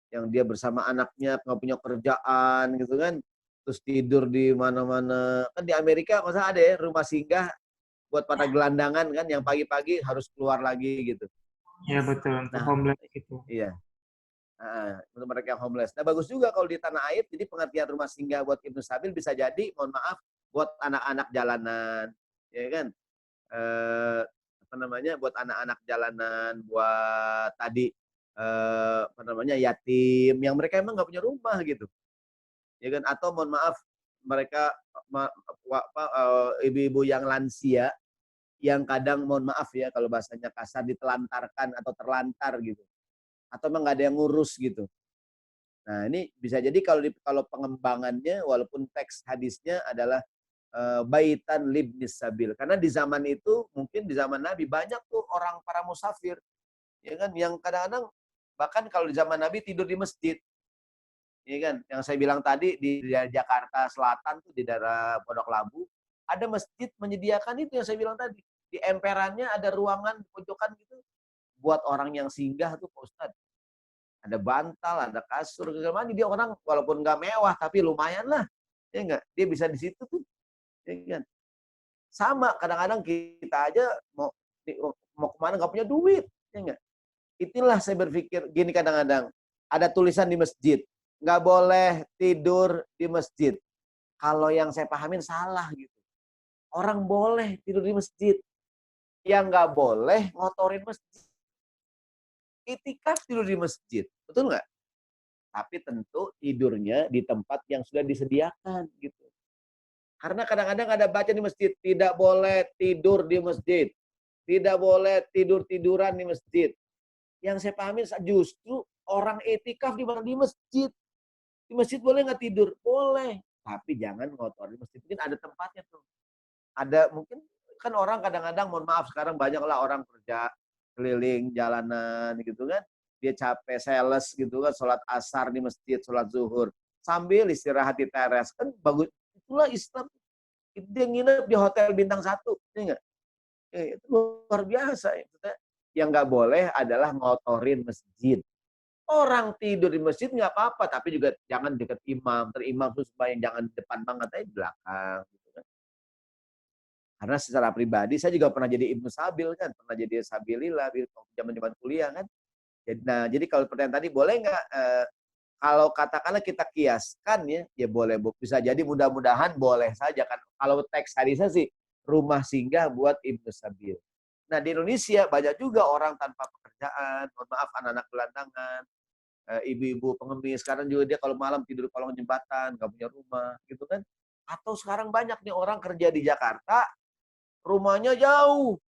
Yang dia bersama anaknya nggak punya kerjaan gitu kan. Terus tidur di mana-mana. Kan di Amerika masa ada ya rumah singgah buat para gelandangan kan, yang pagi-pagi harus keluar lagi gitu.
Ya betul, untuk homeless gitu.
Iya. Untuk mereka yang homeless. Nah, bagus juga kalau di tanah air, jadi pengertian rumah singgah buat Ibnu Sabil bisa jadi, mohon maaf, buat anak-anak jalanan, ya kan? Buat anak-anak jalanan, buat tadi yatim, yang mereka emang nggak punya rumah gitu, ya kan? Atau mohon maaf, mereka ibu-ibu yang lansia, yang kadang mohon maaf ya kalau bahasanya kasar, ditelantarkan atau terlantar gitu, atau emang nggak ada yang ngurus gitu. Nah, ini bisa jadi kalau pengembangannya, walaupun teks hadisnya adalah baitan libnis sabil, karena di zaman itu, mungkin di zaman Nabi banyak tuh orang para musafir, ya kan, yang kadang-kadang bahkan kalau di zaman Nabi tidur di masjid, ya kan, yang saya bilang tadi di Jakarta Selatan tuh, di daerah Pondok Labu, ada masjid menyediakan itu yang saya bilang tadi. Di emperannya ada ruangan pojokan gitu buat orang yang singgah tuh Pak Ustadz. Ada bantal, ada kasur, segala macam. Dia orang walaupun nggak mewah tapi lumayan lah, ya enggak? Dia bisa di situ tuh, ya kan? Sama kadang-kadang kita aja mau kemana nggak punya duit, ya enggak? Itulah saya berpikir gini, kadang-kadang ada tulisan di masjid, nggak boleh tidur di masjid. Kalau yang saya pahamin salah gitu. Orang boleh tidur di masjid, yang nggak boleh ngotorin masjid. Itikaf tidur di masjid, betul nggak? Tapi tentu tidurnya di tempat yang sudah disediakan gitu. Karena kadang-kadang ada baca di masjid, tidak boleh tidur di masjid, tidak boleh tidur-tiduran di masjid. Yang saya pahami justru orang itikaf di mana? Di masjid. Di masjid boleh nggak tidur? Boleh. Tapi jangan ngotorin masjid. Mungkin ada tempatnya tuh. Ada mungkin kan orang kadang-kadang, mohon maaf, sekarang banyaklah orang kerja keliling jalanan gitu kan, dia capek, sales gitu kan, sholat asar di masjid, sholat zuhur, sambil istirahat di teras, kan bagus. Itulah Islam. Dia nginep di hotel bintang 1, ya enggak? Itu luar biasa. Yang nggak boleh adalah ngotorin masjid. Orang tidur di masjid nggak apa-apa, tapi juga jangan dekat imam. Terimam terus sembahyang jangan depan banget, tapi di belakang. Gitu kan. Karena secara pribadi saya juga pernah jadi Ibnu Sabil kan, pernah jadi Sabilillah zaman-zaman kuliah kan. Jadi kalau pertanyaan tadi boleh nggak kalau katakanlah kita kiaskan ya boleh, bisa jadi mudah-mudahan boleh saja kan. Kalau teks hadisnya sih rumah singgah buat Ibnu Sabil. Nah di Indonesia banyak juga orang tanpa pekerjaan, mohon maaf anak-anak gelandangan, ibu-ibu pengemis, sekarang juga dia kalau malam tidur di kolong jembatan, nggak punya rumah gitu kan. Atau sekarang banyak nih orang kerja di Jakarta, rumahnya jauh.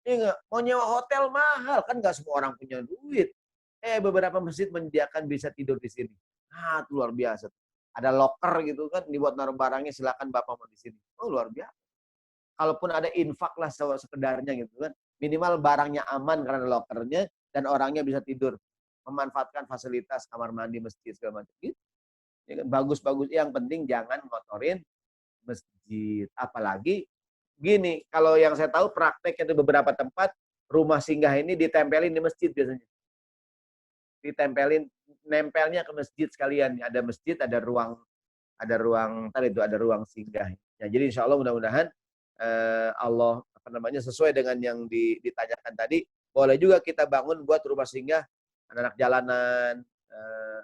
Iya nggak? Mau nyewa hotel mahal, kan nggak semua orang punya duit. Beberapa masjid menyediakan bisa tidur di sini. Nah, itu luar biasa. Ada locker gitu kan, dibuat naruh barangnya, silakan Bapak mau di sini. Oh, luar biasa. Kalaupun ada infak lah sekedarnya gitu kan. Minimal barangnya aman karena ada lockernya, dan orangnya bisa tidur. Memanfaatkan fasilitas kamar mandi, masjid, segala macam. Gitu. Ya kan? Bagus-bagus. Yang penting jangan ngotorin masjid. Apalagi, gini, kalau yang saya tahu prakteknya di beberapa tempat, rumah singgah ini ditempelin di masjid biasanya. Nempelnya ke masjid sekalian. Ada masjid, ada ruang tadi itu ada ruang singgah. Ya, jadi insya Allah mudah-mudahan Allah sesuai dengan yang ditanyakan tadi. Boleh juga kita bangun buat rumah singgah anak-anak jalanan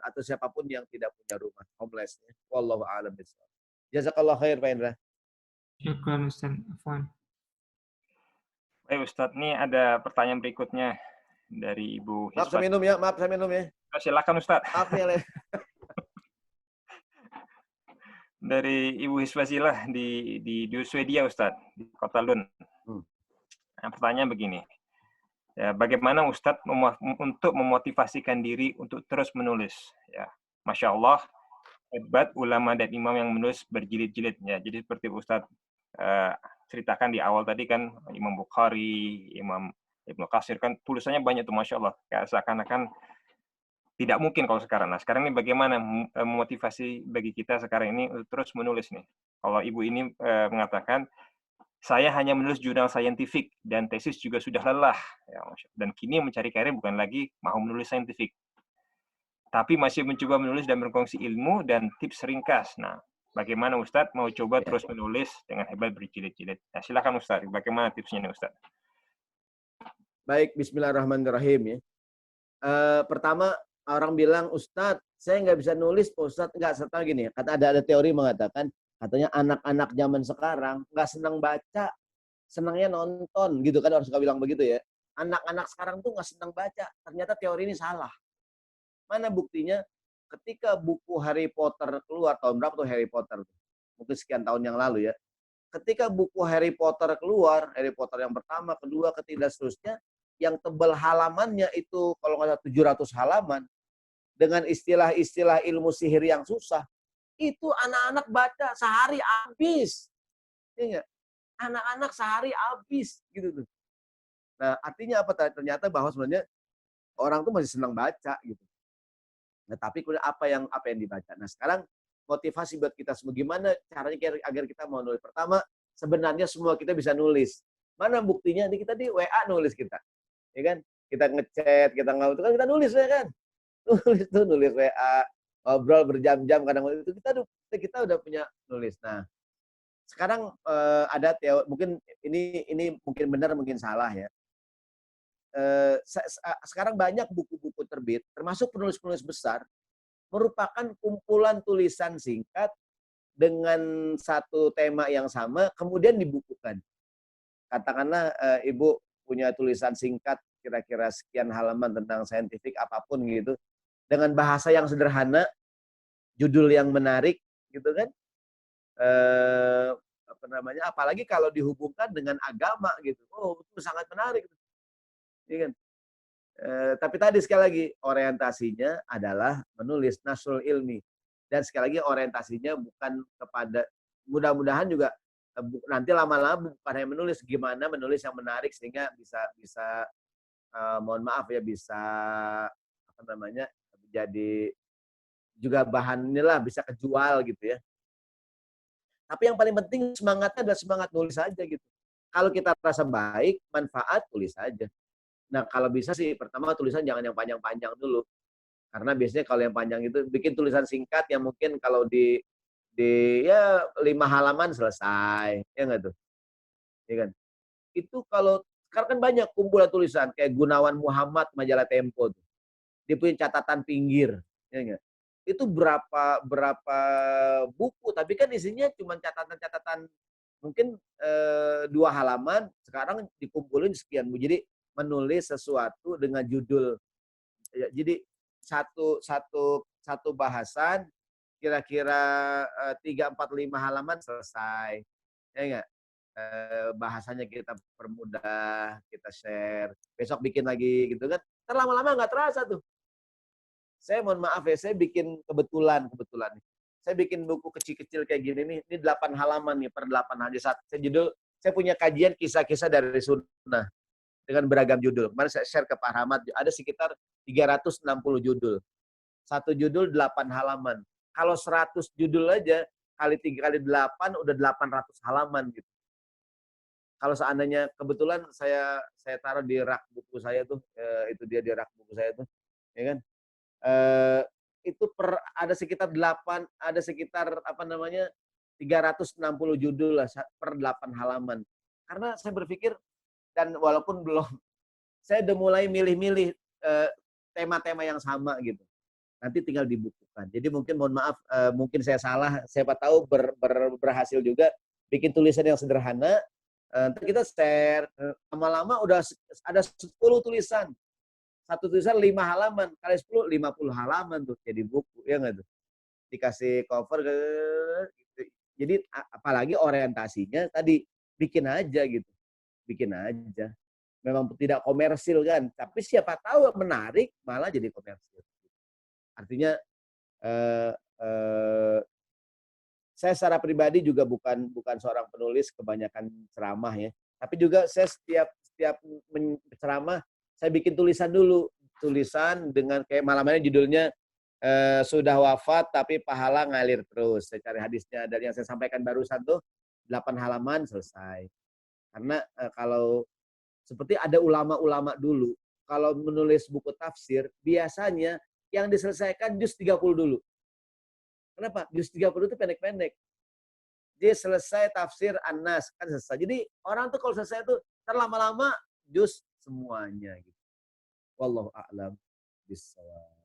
atau siapapun yang tidak punya rumah, homeless. Wallahu a'lam bishawab. Jazakallah khair Pak Indra.
Syukran Ustaz. Afwan.
Baik Ustadz, ini ada pertanyaan berikutnya dari Ibu
Maaf saya minum ya,
Oh, silakan Ustadz.
Maaf ya, Le.
Dari Ibu Hisbazilah di Swedia Ustadz, di kota Lund. Nah, pertanyaan begini. Ya, bagaimana Ustadz untuk memotivasikan diri untuk terus menulis? Ya, Masya Allah, hebat ulama dan imam yang menulis berjilid-jilid. Ya, jadi seperti Ustadz ceritakan di awal tadi kan, Imam Bukhari, Imam Ibnu Katsir kan tulisannya banyak tuh Masya Allah. Kayak seakan-akan tidak mungkin kalau sekarang. Nah, sekarang ini bagaimana memotivasi bagi kita sekarang ini untuk terus menulis nih? Kalau Ibu ini mengatakan, saya hanya menulis jurnal saintifik dan tesis juga sudah lelah. Ya, dan kini mencari karir bukan lagi mau menulis saintifik. Tapi masih mencoba menulis dan berkongsi ilmu dan tips ringkas. Nah, bagaimana Ustadz mau coba terus menulis dengan hebat berjilid-jilid? Nah, silakan Ustadz, bagaimana tipsnya nih Ustadz?
Baik, bismillahirrahmanirrahim ya. Pertama, orang bilang, Ustadz, saya nggak bisa nulis, Ustadz. Nggak, serta gini, kata ada teori mengatakan, katanya anak-anak zaman sekarang nggak senang baca, senangnya nonton, gitu kan, orang suka bilang begitu ya. Anak-anak sekarang tuh nggak senang baca. Ternyata teori ini salah. Mana buktinya? Ketika buku Harry Potter keluar, tahun berapa tuh Harry Potter? Mungkin sekian tahun yang lalu ya. Ketika buku Harry Potter keluar, Harry Potter yang pertama, kedua, ketiga, seterusnya, yang tebal halamannya itu kalau nggak salah 700 halaman, dengan istilah-istilah ilmu sihir yang susah, itu anak-anak baca sehari habis. Ya, anak-anak sehari habis gitu tuh. Nah, artinya apa? Ternyata bahwa sebenarnya orang tuh masih senang baca gitu. Nah, tapi kemudian apa yang dibaca. Nah, sekarang motivasi buat kita semua, gimana caranya agar kita mau nulis. Pertama, sebenarnya semua kita bisa nulis. Mana buktinya? Ini kita di WA nulis kita. Ya kan? Kita ngechat, kita ngau itu kan kita nulis ya kan? Nulis WA, ngobrol berjam-jam kadang itu kita udah punya nulis. Nah, sekarang ada teori, mungkin ini mungkin benar mungkin salah ya. Sekarang banyak buku-buku terbit, termasuk penulis-penulis besar, merupakan kumpulan tulisan singkat dengan satu tema yang sama, kemudian dibukukan. Katakanlah Ibu punya tulisan singkat kira-kira sekian halaman tentang saintifik apapun gitu, dengan bahasa yang sederhana, judul yang menarik, gitu kan? Apalagi kalau dihubungkan dengan agama gitu, oh itu sangat menarik. Ya kan? Tapi tadi sekali lagi orientasinya adalah menulis nasrul ilmi, dan sekali lagi orientasinya bukan kepada, mudah-mudahan juga nanti lama-lama bukan hanya menulis, gimana menulis yang menarik sehingga bisa mohon maaf ya, bisa jadi juga bahannya lah, bisa kejual gitu ya. Tapi yang paling penting semangatnya adalah semangat nulis saja gitu. Kalau kita rasa baik, manfaat, tulis saja. Nah, kalau bisa sih pertama tulisan jangan yang panjang-panjang dulu. Karena biasanya kalau yang panjang itu bikin tulisan singkat yang mungkin kalau di ya 5 halaman selesai, ya nggak tuh? Ya kan? Itu kalau sekarang kan banyak kumpulan tulisan kayak Gunawan Muhammad majalah Tempo tuh. Dia punya catatan pinggir, ya nggak? Itu berapa berapa buku, tapi kan isinya cuma catatan-catatan mungkin 2 halaman, sekarang dikumpulin sekian bu. Jadi menulis sesuatu dengan judul, ya, jadi satu bahasan kira-kira 3, 4, 5 halaman selesai, ya enggak? Bahasanya kita permudah, kita share, besok bikin lagi gitu kan. Lama-lama nggak terasa tuh. Saya mohon maaf ya, saya bikin kebetulan nih. Saya bikin buku kecil-kecil kayak gini nih, ini 8 halaman nih, per 8 halaman. Saya punya kajian kisah-kisah dari sunnah dengan beragam judul. Kemarin saya share ke Pak Rahmat, ada sekitar 360 judul. Satu judul 8 halaman. Kalau 100 judul aja, kali 3 kali 8 udah 800 halaman gitu. Kalau seandainya kebetulan saya taruh di rak buku saya tuh, itu dia di rak buku saya tuh, ya kan? Itu ada sekitar 360 judul lah per 8 halaman. Karena saya berpikir, dan walaupun belum, saya udah mulai milih-milih tema-tema yang sama gitu. Nanti tinggal dibukukan. Jadi mungkin mohon maaf, mungkin saya salah, siapa tahu berhasil juga bikin tulisan yang sederhana. Nanti kita share, lama-lama udah ada 10 tulisan. Satu tulisan 5 halaman, kali 10, 50 halaman tuh jadi buku, ya nggak tuh? Dikasih cover, gitu. Jadi apalagi orientasinya tadi, bikin aja gitu. Bikin aja. Memang tidak komersil kan, tapi siapa tahu menarik malah jadi komersil. Artinya saya secara pribadi juga bukan seorang penulis kebanyakan ceramah ya, tapi juga saya setiap ceramah saya bikin tulisan dulu, tulisan dengan kayak malam ini judulnya sudah wafat tapi pahala ngalir terus. Saya cari hadisnya dari yang saya sampaikan barusan tuh 8 halaman selesai. Karena kalau seperti ada ulama-ulama dulu, kalau menulis buku tafsir biasanya yang diselesaikan juz 30 dulu. Kenapa? Juz 30 itu pendek-pendek. Dia selesai tafsir An-Nas, kan selesai. Jadi orang tuh kalau selesai itu terlama-lama juz semuanya gitu. Wallahu a'lam bishawab.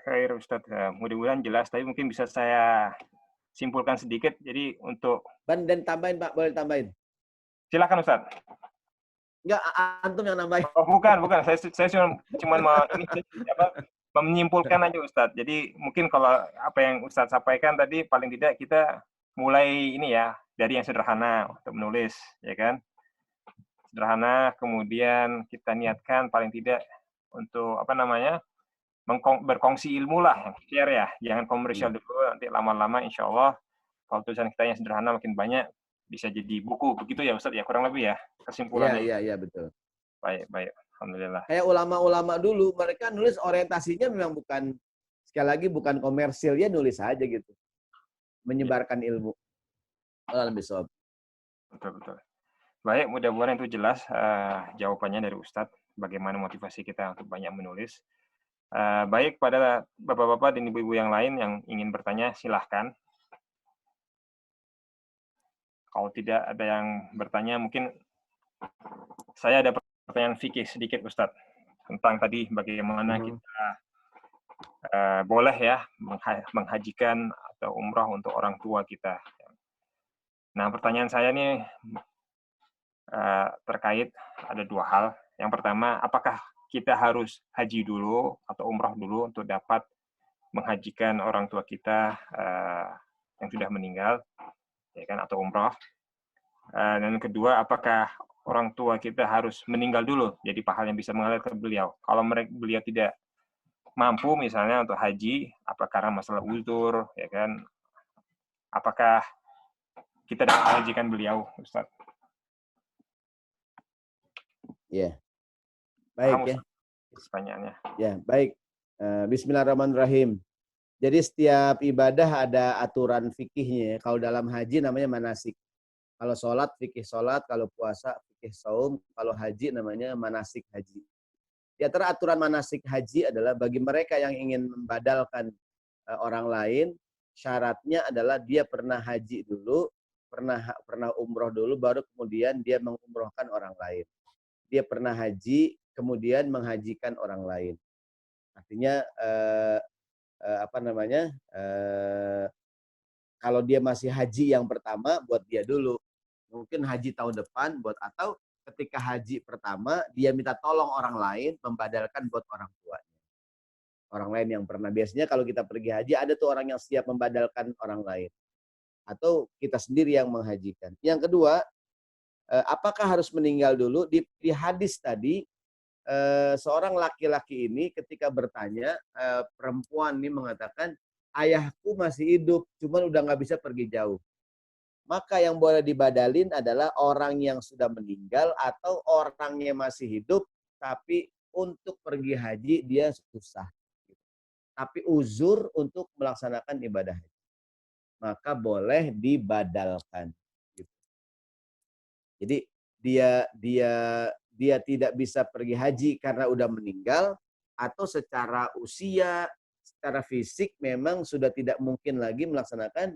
Khair Ustaz, mudah-mudahan jelas, tapi mungkin bisa saya simpulkan sedikit. Jadi untuk
Dan tambahin Pak, boleh tambahin?
Silakan Ustaz.
Enggak, antum yang nambahin.
Oh, bukan. Saya cuma menyimpulkan aja Ustaz. Jadi mungkin kalau apa yang Ustaz sampaikan tadi paling tidak kita mulai ini ya dari yang sederhana untuk menulis, ya kan? Sederhana, kemudian kita niatkan paling tidak untuk berkongsi ilmu lah, share ya, jangan komersial dulu. Nanti lama-lama insya Allah kalau tulisan kita yang sederhana makin banyak bisa jadi buku, begitu ya Ustaz ya, kurang lebih ya kesimpulannya.
Iya betul.
Baik, alhamdulillah.
Kayak ulama-ulama dulu, mereka nulis orientasinya memang bukan, sekali lagi bukan komersil, ya nulis aja gitu, menyebarkan ilmu. Alhamdulillah.
Betul. Baik, mudah-mudahan itu jelas jawabannya dari Ustadz, bagaimana motivasi kita untuk banyak menulis. Baik, pada bapak-bapak dan ibu-ibu yang lain yang ingin bertanya, silahkan. Kalau tidak ada yang bertanya, mungkin saya ada pertanyaan fikih sedikit, Ustadz, tentang tadi bagaimana kita boleh ya menghajikan atau umrah untuk orang tua kita. Nah, pertanyaan saya nih terkait ada 2 hal. Yang pertama, apakah kita harus haji dulu atau umrah dulu untuk dapat menghajikan orang tua kita yang sudah meninggal, ya kan, atau umrah. Dan yang kedua, apakah orang tua kita harus meninggal dulu jadi pahala yang bisa mengalir ke beliau. Kalau beliau tidak mampu misalnya untuk haji, apa karena masalah uzur, ya kan, apakah kita dapat menghajikan beliau, Ustaz?
Ya, baik ya.
Pertanyaannya.
Ya, baik. Bismillahirrahmanirrahim. Jadi setiap ibadah ada aturan fikihnya. Kalau dalam haji namanya manasik. Kalau sholat, fikih sholat. Kalau puasa, fikih saum. Kalau haji namanya manasik haji. Di antara aturan manasik haji adalah bagi mereka yang ingin membadalkan orang lain, syaratnya adalah dia pernah haji dulu, pernah umroh dulu, baru kemudian dia mengumrohkan orang lain. Dia pernah haji, kemudian menghajikan orang lain. Artinya kalau dia masih haji yang pertama, buat dia dulu. Mungkin haji tahun depan buat, atau ketika haji pertama dia minta tolong orang lain membadalkan buat orang tuanya. Orang lain yang pernah, biasanya kalau kita pergi haji ada tuh orang yang siap membadalkan orang lain. Atau kita sendiri yang menghajikan. Yang kedua, apakah harus meninggal dulu? Di hadis tadi, seorang laki-laki ini ketika bertanya, perempuan ini mengatakan, ayahku masih hidup, cuman udah nggak bisa pergi jauh. Maka yang boleh dibadalin adalah orang yang sudah meninggal atau orangnya masih hidup, tapi untuk pergi haji dia susah. Tapi uzur untuk melaksanakan ibadah haji. Maka boleh dibadalkan. Jadi dia tidak bisa pergi haji karena udah meninggal, atau secara usia, secara fisik memang sudah tidak mungkin lagi melaksanakan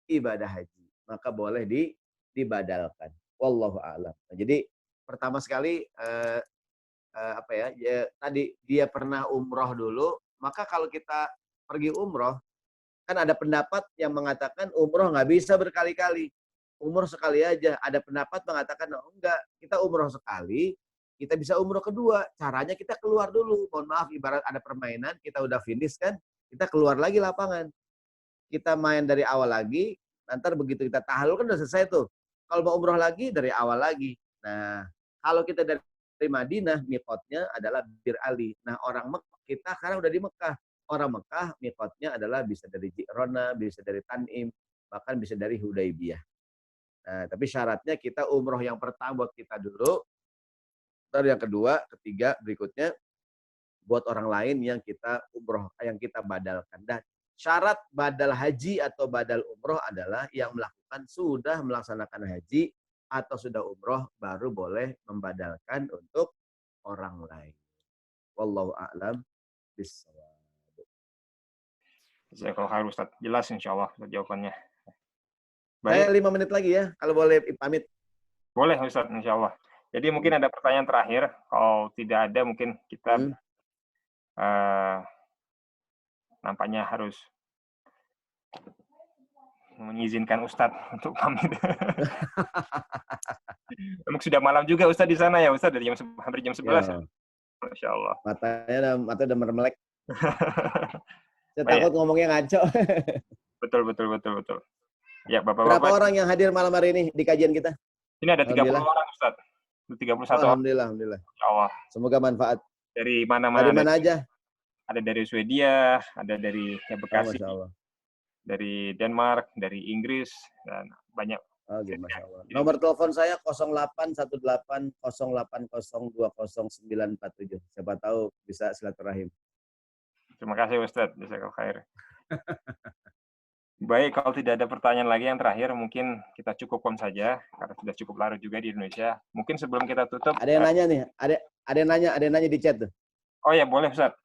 ibadah haji. Maka boleh dibadalkan. Wallahu a'lam. Nah, jadi pertama sekali tadi dia pernah umroh dulu, maka kalau kita pergi umroh, kan ada pendapat yang mengatakan umroh nggak bisa berkali-kali. Umroh sekali aja. Ada pendapat mengatakan oh, enggak, kita umroh sekali, kita bisa umroh kedua. Caranya kita keluar dulu. Mohon maaf, ibarat ada permainan, kita udah finish kan, kita keluar lagi lapangan. Kita main dari awal lagi, nanti begitu kita tahalul kan udah selesai tuh. Kalau mau umroh lagi, dari awal lagi. Nah, kalau kita dari Madinah, miqatnya adalah Bir Ali. Nah, orang Mekah, kita sekarang udah di Mekah. Orang Mekah, miqatnya adalah bisa dari Ji'rana, bisa dari Tan'im, bahkan bisa dari Hudaybiyah. Nah, tapi syaratnya kita umroh yang pertama buat kita dulu, terus yang kedua, ketiga, berikutnya buat orang lain yang kita umroh, yang kita badalkan. Dan syarat badal haji atau badal umroh adalah yang melakukan sudah melaksanakan haji atau sudah umroh baru boleh membadalkan untuk orang lain. Wallahu a'lam bishawab.
Jazakallahu khair Ustaz. Jelas insyaallah jawabannya.
Saya
Baik.
5 menit lagi ya, kalau boleh pamit.
Boleh Ustaz, insyaallah. Jadi mungkin ada pertanyaan terakhir. Kalau tidak ada mungkin kita nampaknya harus mengizinkan Ustadz untuk pamit. Memang sudah malam juga Ustadz di sana ya Ustadz, dari hampir jam 11 ya. Masya Allah.
Mata udah mermelek. Saya takut ngomongnya ngaco.
Betul. Ya, Bapak-bapak.
Berapa orang yang hadir malam hari ini di kajian kita?
Ini ada 30 orang Ustadz. 31 orang.
Alhamdulillah.
Insya Allah.
Semoga manfaat.
Dari mana-mana.
Dari mana aja?
Ada dari Swedia, ada dari Bekasi, dari Denmark, dari Inggris, dan banyak.
Oke, Masya Allah. Nomor telepon saya 081808020947. Siapa tahu bisa silaturahim.
Terima kasih Ustadz. Jazakallahu khair. Baik, kalau tidak ada pertanyaan lagi yang terakhir, mungkin kita cukupkan saja karena sudah cukup larut juga di Indonesia. Mungkin sebelum kita tutup.
Ada yang nanya nih, ada yang nanya di chat tuh.
Oh ya, boleh Ustadz.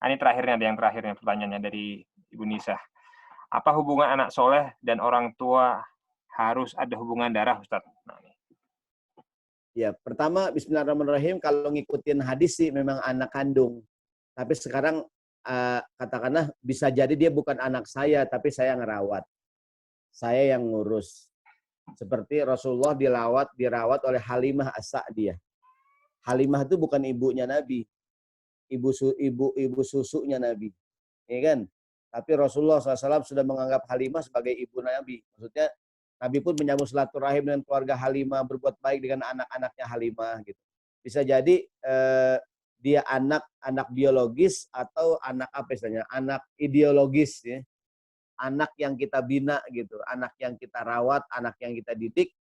Ini terakhirnya, ada yang terakhirnya pertanyaannya dari Ibu Nisa. Apa hubungan anak soleh dan orang tua harus ada hubungan darah, Ustadz? Nah, ini.
Ya, pertama Bismillahirrahmanirrahim, kalau ngikutin hadis sih memang anak kandung. Tapi sekarang katakanlah bisa jadi dia bukan anak saya, tapi saya ngerawat. Saya yang ngurus. Seperti Rasulullah dirawat oleh Halimah As-Sa'diyah. Halimah itu bukan ibunya Nabi. Ibu susunya Nabi. Ya kan? Tapi Rasulullah SAW sudah menganggap Halimah sebagai ibu Nabi. Maksudnya Nabi pun menyambung silaturahim dengan keluarga Halimah, berbuat baik dengan anak-anaknya Halimah gitu. Bisa jadi dia anak biologis atau anak apa istilahnya? Anak ideologis ya. Anak yang kita bina gitu, anak yang kita rawat, anak yang kita didik,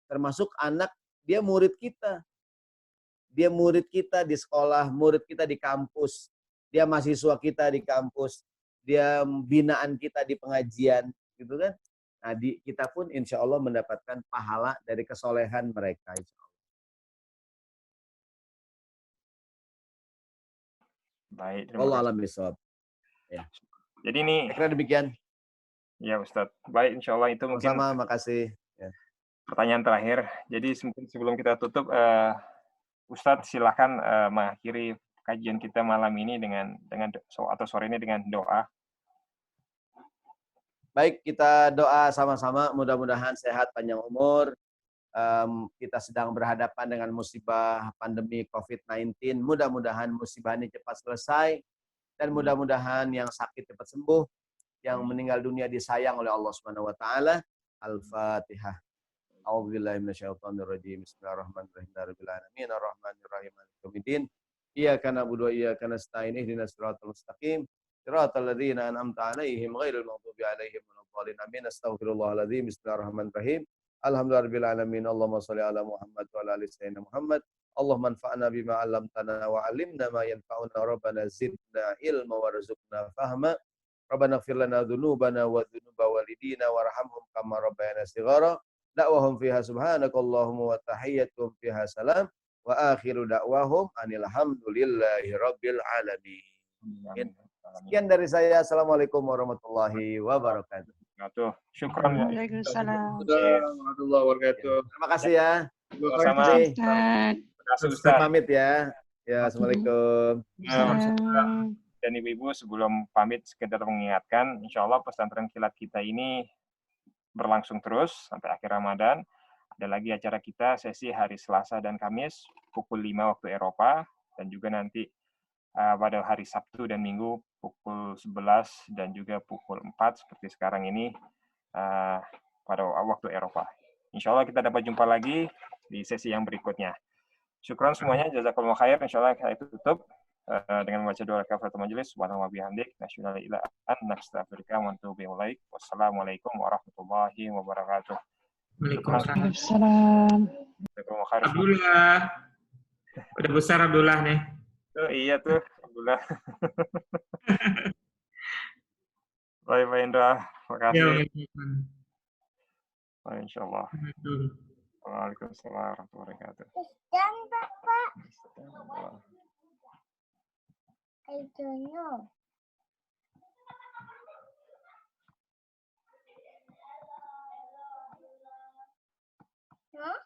termasuk anak dia murid kita. Dia murid kita di sekolah, murid kita di kampus, dia mahasiswa kita di kampus, dia binaan kita di pengajian, gitu kan? Nah, kita pun insya Allah mendapatkan pahala dari kesolehan mereka. Insya Allah.
Baik, terima
Wallahu
kasih.
a'lam bishawab.
Jadi ini,
Saya kira demikian.
ya Ustadz. Baik, insya Allah itu mungkin
Sama-sama, makasih. Ya.
pertanyaan terakhir. Jadi mungkin sebelum kita tutup, Ustadz silakan mengakhiri kajian kita malam ini atau sore ini dengan doa.
Baik, kita doa sama-sama. Mudah-mudahan sehat, panjang umur. Kita sedang berhadapan dengan musibah pandemi COVID-19. Mudah-mudahan musibah ini cepat selesai. Dan mudah-mudahan yang sakit cepat sembuh. Yang meninggal dunia disayang oleh Allah Subhanahu wa taala. Al-Fatihah. A'udzubillahi minasyaitonirrajim. Bismillahirrahmanirrahim. Rabbil alamin arrahmanirrahim maliki yaumiddin. Iyyaka na'budu wa iyyaka nasta'in. Ihdinas siratal mustaqim. Siratal ladzina an'amta 'alaihim ghairil maghdubi 'alaihim waladdallin. Amin. Astaghfirullahaladzim. Bismillahirrahmanirrahim. Alhamdulillahirabbil alamin. Allahumma shalli ala Muhammad wa ala ali sayyidina Muhammad. Allahumma anfa'na bima 'allamtana wa 'allimna ma yanfa'una. Rabbana zidna ilma warzuqna fahma. Rabbana ighfir lana dzunubana wa dzunuba walidina warhamhum kama rabbayana shighara. Da'wahum fiha subhanakallahumma wa tahiyyatuhum fiha salam wa akhiru da'wahum anil hamdulillahi rabbil alamin. Sekian dari saya. Assalamualaikum warahmatullahi wabarakatuh.
Syukran.
Waalaikumsalam.
Warahmatullahi wabarakatuh. Terima kasih ya.
Sama-sama.
Ustaz.
Ustaz pamit ya. Ya, assalamualaikum.
Dan ibu-ibu sebelum pamit sekedar mengingatkan, insya Allah pesantren kilat kita ini berlangsung terus sampai akhir Ramadan. Ada lagi acara kita sesi hari Selasa dan Kamis pukul 5 waktu Eropa, dan juga nanti pada hari Sabtu dan Minggu pukul 11 dan juga pukul 4 seperti sekarang ini pada waktu Eropa. Insya Allah kita dapat jumpa lagi di sesi yang berikutnya. Syukran semuanya, jazakallahu khair. Insya Allah kita tutup dengan membaca doa kafaratul majelis. Subhanallahi wa bihamdik, nasyhadu an la ilaha illa anta, nastaghfiruka wa natubu ilaik. Wassalamualaikum warahmatullahi wabarakatuh.
Waalaikumsalam.
Abdullah. Udah besar Abdullah nih.
Oh, iya tuh, Abdullah. Baik, Pak Indra. Terima kasih. Baik, insya Allah. Waalaikumsalam warahmatullahi wabarakatuh.
Dan Bapak. I don't know. Huh?